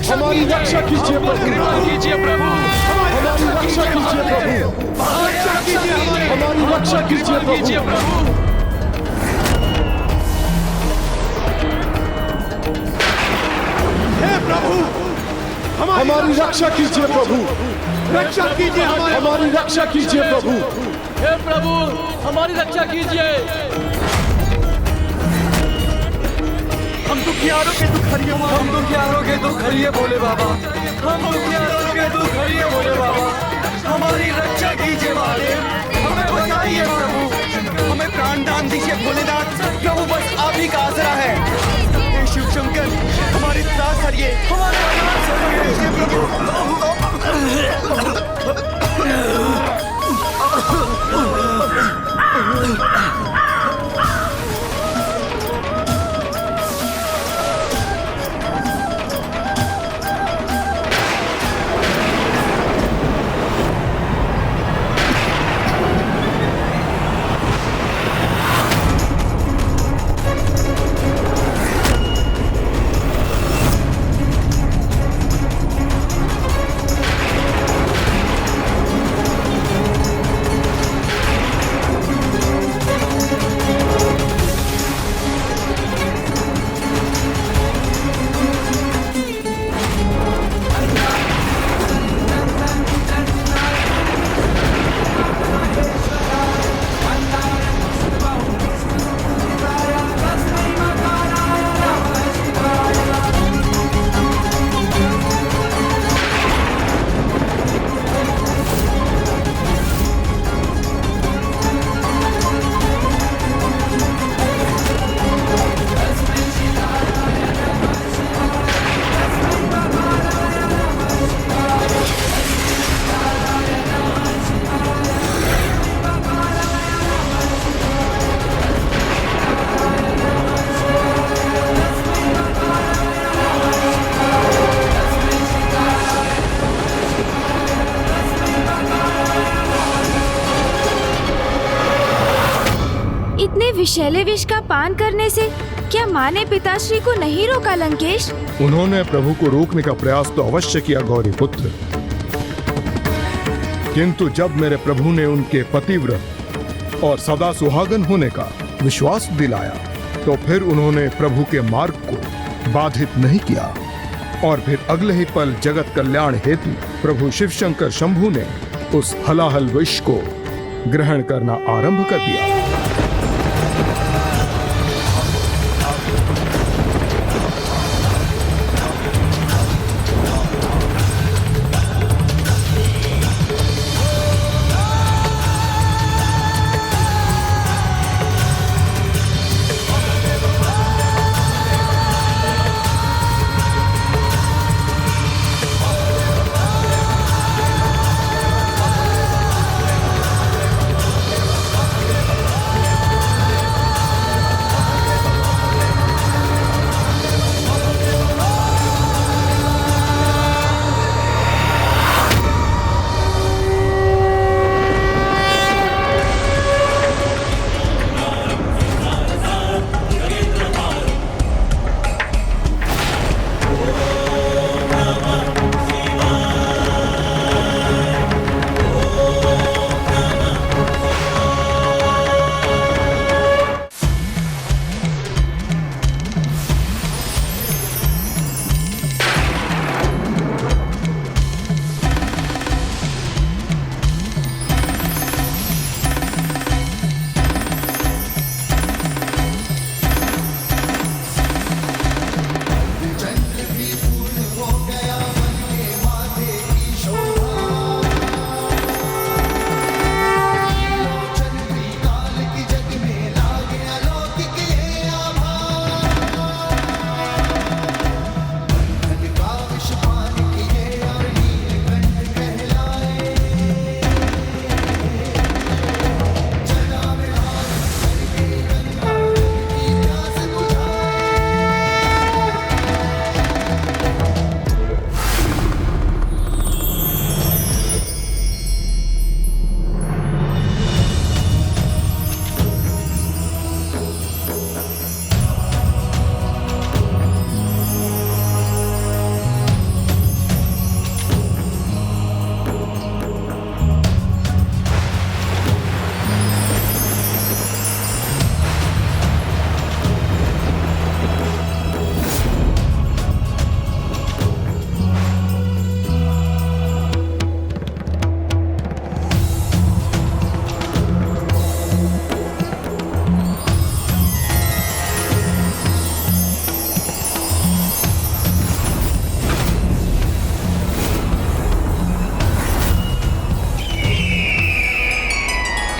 हमारी रक्षा कीजिए प्रभु, हमारी रक्षा कीजिए प्रभु, हमारी रक्षा कीजिए प्रभु। हे प्रभु, हमारी रक्षा कीजिए प्रभु, रक्षा कीजिए हमारी रक्षा कीजिए प्रभु। हे प्रभु, हमारी रक्षा कीजिए। हम दुखियारों के दुख हरिए, हम दुखियारों के दुख हरिए भोले बाबा, हम दुखियारों के दुख हरिए भोले बाबा। हमारी रक्षा कीजिए महादेव, हमें बचाइए प्रभु, हमें प्राण दान दीजिए भोलेनाथ। प्रभु बस आप ही का आसरा है। हे शिव शंकर, हमारी त्रास हरिए, हमारा अनाथ हरिए प्रभु। विषैले विष का पान करने से क्या माँ ने पिताश्री को नहीं रोका लंकेश? उन्होंने प्रभु को रोकने का प्रयास तो अवश्य किया गौरी पुत्र, किंतु जब मेरे प्रभु ने उनके पतिव्रत और सदा सुहागन होने का विश्वास दिलाया तो फिर उन्होंने प्रभु के मार्ग को बाधित नहीं किया, और फिर अगले ही पल जगत कल्याण हेतु प्रभु शिव शंकर शंभु ने उस हलाहल विष को ग्रहण करना आरंभ कर दिया।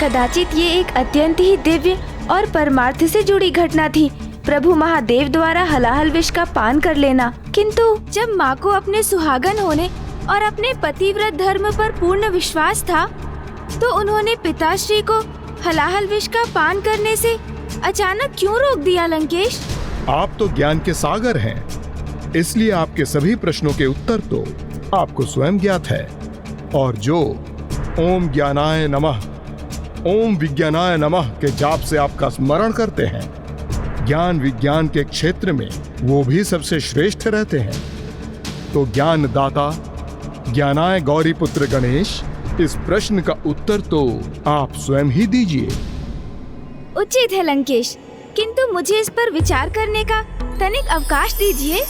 कदाचित ये एक अत्यंत ही दिव्य और परमार्थ से जुड़ी घटना थी, प्रभु महादेव द्वारा हलाहल विष का पान कर लेना। किंतु जब माँ को अपने सुहागन होने और अपने पतिव्रत धर्म पर पूर्ण विश्वास था, तो उन्होंने पिताश्री को हलाहल विष का पान करने से अचानक क्यों रोक दिया लंकेश? आप तो ज्ञान के सागर हैं, इसलिए आपके सभी प्रश्नों के उत्तर तो आपको स्वयं ज्ञात है। और जो ओम ज्ञानाय नमः, ओम विज्ञानाय नमः के जाप से आपका स्मरण करते हैं, ज्ञान विज्ञान के क्षेत्र में वो भी सबसे श्रेष्ठ रहते हैं। तो ज्ञान दाता ज्ञानाय गौरी पुत्र गणेश, इस प्रश्न का उत्तर तो आप स्वयं ही दीजिए। उचित है लंकेश, किंतु मुझे इस पर विचार करने का तनिक अवकाश दीजिए।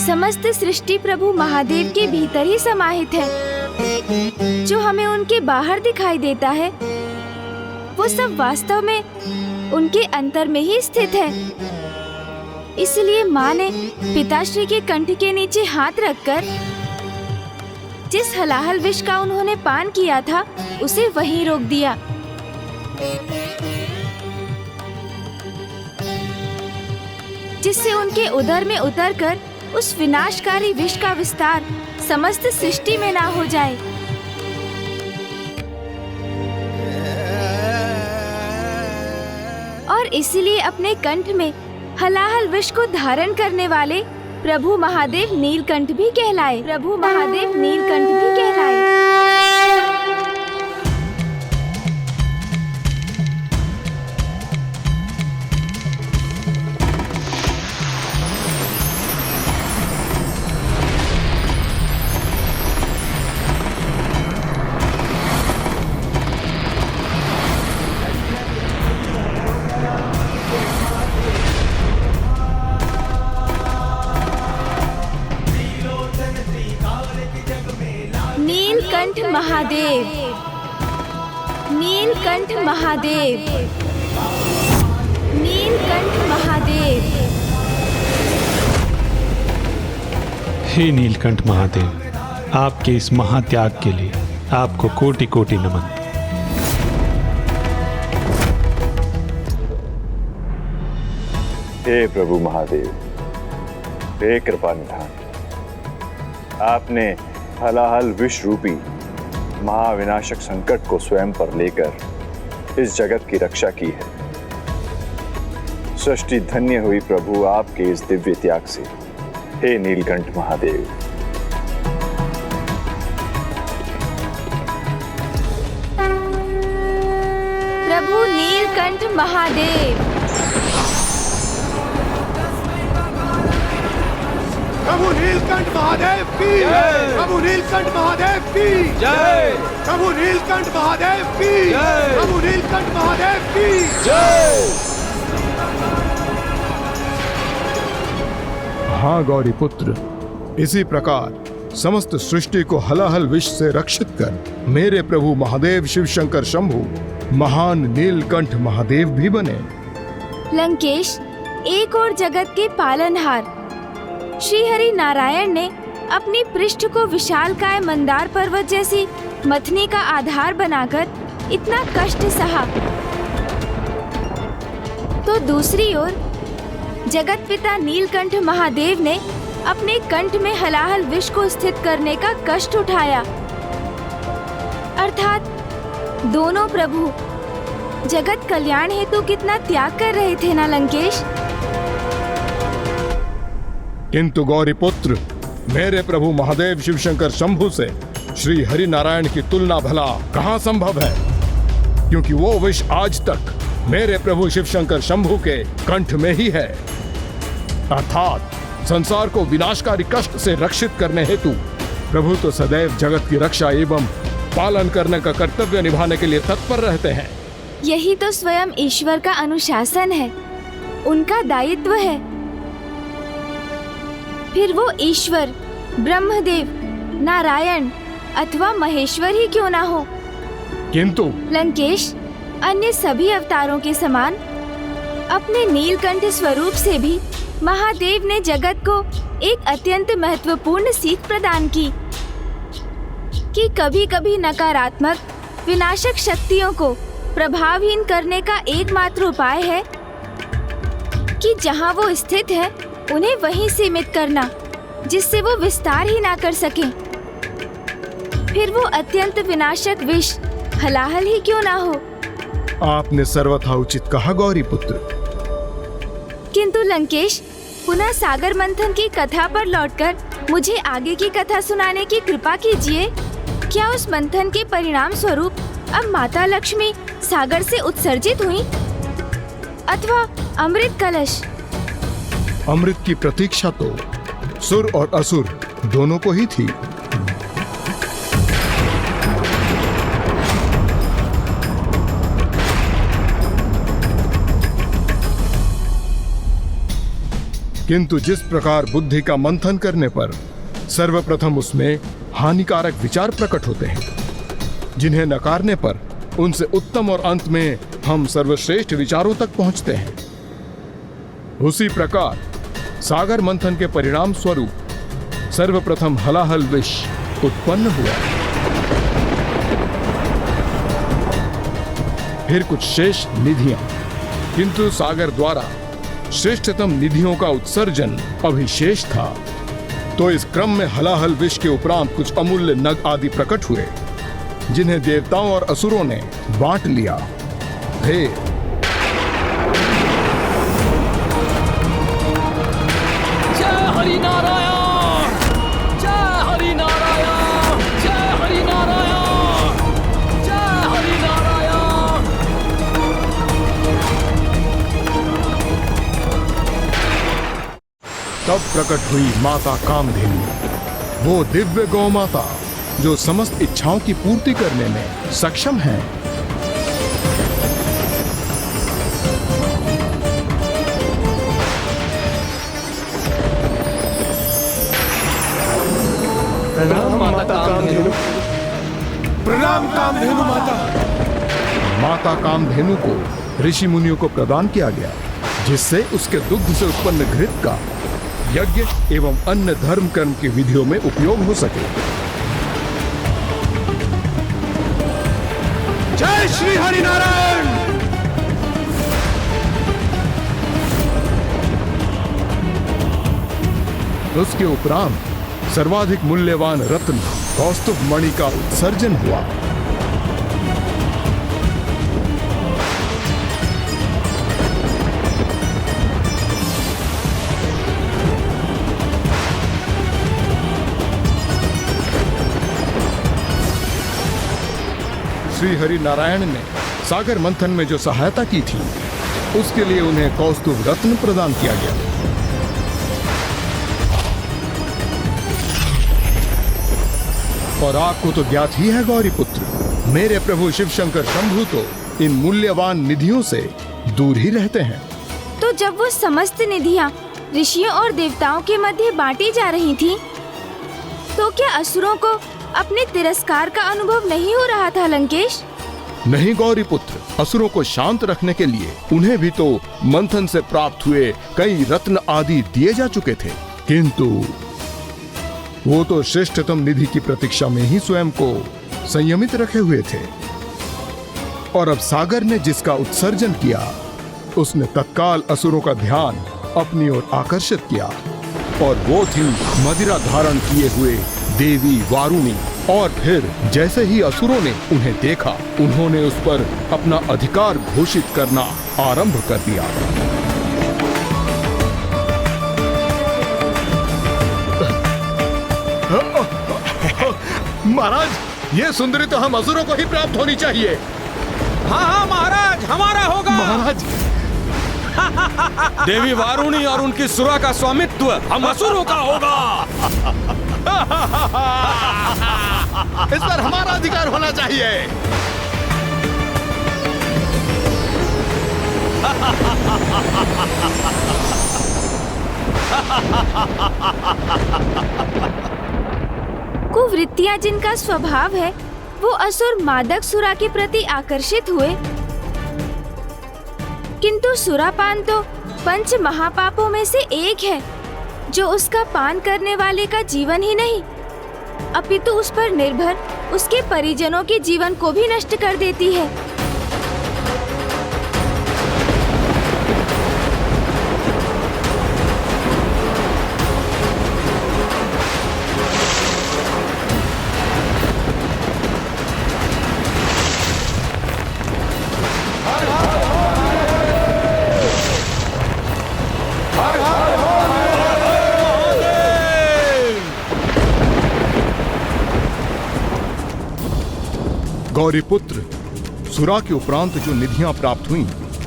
समस्त सृष्टि प्रभु महादेव के भीतर ही समाहित है। जो हमें उनके बाहर दिखाई देता है, वो सब वास्तव में उनके अंतर में ही स्थित है। इसलिए माँ ने पिताश्री के कंठ के नीचे हाथ रखकर जिस हलाहल विष का उन्होंने पान किया था, उसे वहीं रोक दिया। जिससे उनके उदर में उतरकर उस विनाशकारी विष का विस्तार समस्त सृष्टि में ना हो जाए। और इसलिए अपने कंठ में हलाहल विष को धारण करने वाले प्रभु महादेव नीलकंठ भी कहलाए। प्रभु महादेव नीलकंठ भी कहलाए। नीलकंठ महादेव, नीलकंठ महादेव, नीलकंठ महादेव। हे नीलकंठ महादेव, आपके इस महात्याग के लिए आपको कोटि कोटि नमन। हे प्रभु महादेव, हे कृपा निधान, आपने हलाहल विष रूपी महाविनाशक संकट को स्वयं पर लेकर इस जगत की रक्षा की है। सृष्टि धन्य हुई प्रभु आपके इस दिव्य त्याग से। हे नीलकंठ महादेव। प्रभु नीलकंठ महादेव। प्रभु नीलकंठ महादेव की जय। प्रभु नीलकंठ महादेव की जय। प्रभु नीलकंठ महादेव की जय। प्रभु नीलकंठ महादेव की जय। हाँ गौरी पुत्र, इसी प्रकार समस्त सृष्टि को हलाहल विष से रक्षित कर मेरे प्रभु महादेव शिव शंकर शंभु महान नीलकंठ महादेव भी बने। लंकेश, एक और जगत के पालनहार श्री हरि नारायण ने अपनी पृष्ठ को विशालकाय मंदार पर्वत जैसी मथनी का आधार बनाकर इतना कष्ट सहा, तो दूसरी ओर जगत पिता नीलकंठ महादेव ने अपने कंठ में हलाहल विष को स्थित करने का कष्ट उठाया। अर्थात दोनों प्रभु जगत कल्याण हेतु कितना त्याग कर रहे थे ना लंकेश। किंतु गौरी पुत्र, मेरे प्रभु महादेव शिवशंकर शंभु से श्री हरि नारायण की तुलना भला कहाँ संभव है, क्योंकि वो विष आज तक मेरे प्रभु शिवशंकर शंभु के कंठ में ही है। अर्थात संसार को विनाशकारी कष्ट से रक्षित करने हेतु प्रभु तो सदैव जगत की रक्षा एवं पालन करने का कर्तव्य निभाने के लिए तत्पर रहते हैं। यही तो स्वयं ईश्वर का अनुशासन है, उनका दायित्व है। फिर वो ईश्वर ब्रह्मदेव, नारायण अथवा महेश्वर ही क्यों ना हो, किंतु लंकेश अन्य सभी अवतारों के समान अपने नीलकंठ स्वरूप से भी महादेव ने जगत को एक अत्यंत महत्वपूर्ण सीख प्रदान की कि कभी कभी नकारात्मक विनाशक शक्तियों को प्रभावहीन करने का एकमात्र उपाय है कि जहां वो स्थित है उन्हें वहीं सीमित करना, जिससे वो विस्तार ही ना कर सकें। फिर वो अत्यंत विनाशक विष हलाहल ही क्यों ना हो। आपने सर्वथा उचित कहा गौरी पुत्र। किंतु लंकेश, पुनः सागर मंथन की कथा पर लौटकर मुझे आगे की कथा सुनाने की कृपा कीजिए। क्या उस मंथन के परिणाम स्वरूप अब माता लक्ष्मी सागर से उत्सर्जित हुई अथवा अमृत कलश? अमृत की प्रतीक्षा तो सुर और असुर दोनों को ही थी। किंतु जिस प्रकार बुद्धि का मंथन करने पर सर्वप्रथम उसमें हानिकारक विचार प्रकट होते हैं, जिन्हें नकारने पर उनसे उत्तम और अंत में हम सर्वश्रेष्ठ विचारों तक पहुंचते हैं, उसी प्रकार सागर मंथन के परिणाम स्वरूप सर्वप्रथम हलाहल विष उत्पन्न हुआ। फिर कुछ शेष निधियां, किंतु सागर द्वारा श्रेष्ठतम निधियों का उत्सर्जन अभिशेष था। तो इस क्रम में हलाहल विष के उपरांत कुछ अमूल्य नग आदि प्रकट हुए, जिन्हें देवताओं और असुरों ने बांट लिया। फिर जय हरि नारायण, जय हरि नारायण, जय हरि नारायण, जय हरि नारायण। तब प्रकट हुई माता कामधेनु, वो दिव्य गौ माता जो समस्त इच्छाओं की पूर्ति करने में सक्षम है। प्रणाम माता कामधेनु, प्रणाम कामधेनु माता। माता कामधेनु को ऋषि मुनियों को प्रदान किया गया, जिससे उसके दुग्ध से उत्पन्न घृत का यज्ञ एवं अन्य धर्म कर्म की विधियों में उपयोग हो सके। जय श्री हरि नारायण। उसके उपरांत सर्वाधिक मूल्यवान रत्न कौस्तुभ मणि का उत्सर्जन हुआ। श्री हरि नारायण ने सागर मंथन में जो सहायता की थी, उसके लिए उन्हें कौस्तुभ रत्न प्रदान किया गया। और आपको तो ज्ञात ही है गौरी पुत्र, मेरे प्रभु शिवशंकर शंभु तो इन मूल्यवान निधियों से दूर ही रहते हैं। तो जब वो समस्त निधियां ऋषियों और देवताओं के मध्य बांटी जा रही थी, तो क्या असुरों को अपने तिरस्कार का अनुभव नहीं हो रहा था लंकेश? नहीं गौरी पुत्र, असुरों को शांत रखने के लिए उन्हें भी तो मंथन से प्राप्त हुए कई रत्न आदि दिए जा चुके थे। किंतु वो तो श्रेष्ठतम निधि की प्रतीक्षा में ही स्वयं को संयमित रखे हुए थे, और अब सागर ने जिसका उत्सर्जन किया उसने तत्काल असुरों का ध्यान अपनी ओर आकर्षित किया, और वो थी मदिरा धारण किए हुए देवी वारुणी। और फिर जैसे ही असुरों ने उन्हें देखा, उन्होंने उस पर अपना अधिकार घोषित करना आरंभ कर दिया। महाराज, ये सुंदरी तो हम असुरों को ही प्राप्त होनी चाहिए। हाँ हाँ महाराज, हमारा होगा। महाराज, देवी वारुणी और उनकी सुरा का स्वामित्व हम असुरों का होगा। इस पर हमारा अधिकार होना चाहिए। कुवृत्तियां जिनका स्वभाव है, वो असुर मादक सुरा के प्रति आकर्षित हुए, किंतु सुरापान तो पंच महापापों में से एक है, जो उसका पान करने वाले का जीवन ही नहीं, अपितु उस पर निर्भर उसके परिजनों के जीवन को भी नष्ट कर देती है। गौरीपुत्र, सुरा के उपरांत जो निधियां प्राप्त हुई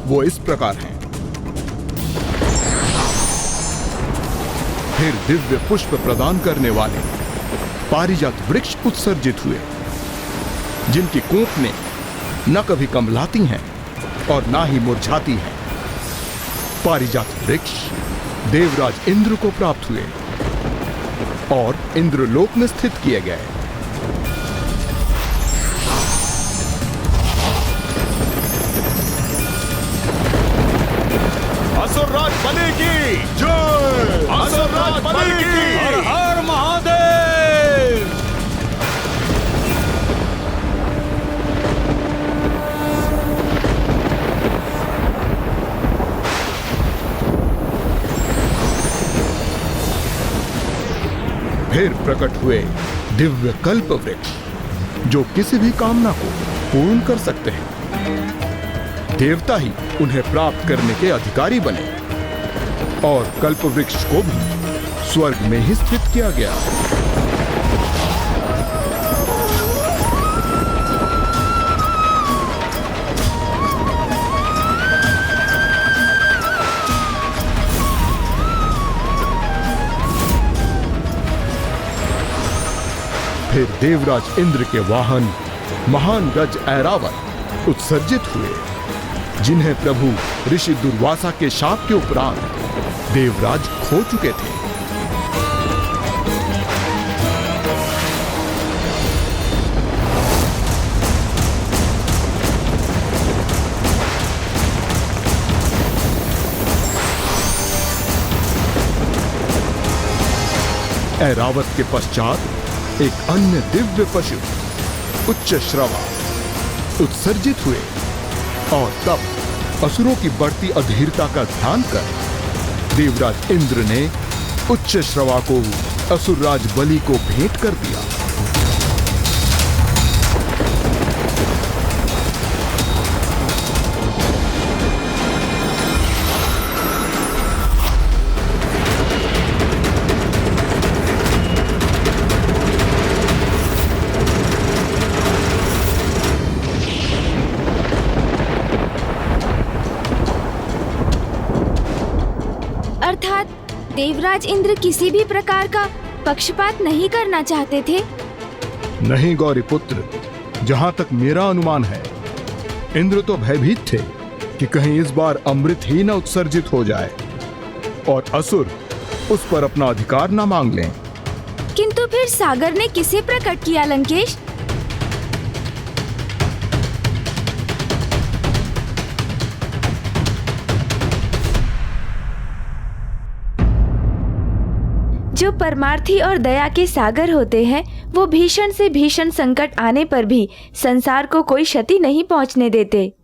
वो इस प्रकार हैं। फिर दिव्य पुष्प प्रदान करने वाले पारिजात वृक्ष उत्सर्जित हुए, जिनकी कोंपनें न कभी कमलाती हैं और ना ही मुरझाती हैं। पारिजात वृक्ष देवराज इंद्र को प्राप्त हुए और इंद्रलोक में स्थित किए गए। असुरराज बलि की जय! असुरराज बलि की! हर हर महादेव! फिर प्रकट हुए दिव्य कल्प वृक्ष, जो किसी भी कामना को पूर्ण कर सकते हैं। देवता ही उन्हें प्राप्त करने के अधिकारी बने, और कल्प वृक्ष को भी स्वर्ग में ही स्थित किया गया। फिर देवराज इंद्र के वाहन महान गज ऐरावत उत्सर्जित हुए, जिन्हें प्रभु ऋषि दुर्वासा के शाप के उपरांत देवराज खो चुके थे। ऐरावत के पश्चात एक अन्य दिव्य पशु उच्च श्रवा उत्सर्जित हुए, और तब असुरों की बढ़ती अधीरता का ध्यान कर देवराज इंद्र ने उच्च श्रवा को असुरराज बलि को भेंट कर दिया। अर्थात देवराज इंद्र किसी भी प्रकार का पक्षपात नहीं करना चाहते थे। नहीं गौरीपुत्र, जहां तक मेरा अनुमान है, इंद्र तो भयभीत थे कि कहीं इस बार अमृत ही न उत्सर्जित हो जाए और असुर उस पर अपना अधिकार न मांग लें। किंतु फिर सागर ने किसे प्रकट किया लंकेश? जो परमार्थी और दया के सागर होते हैं, वो भीषण से भीषण संकट आने पर भी संसार को कोई क्षति नहीं पहुंचने देते।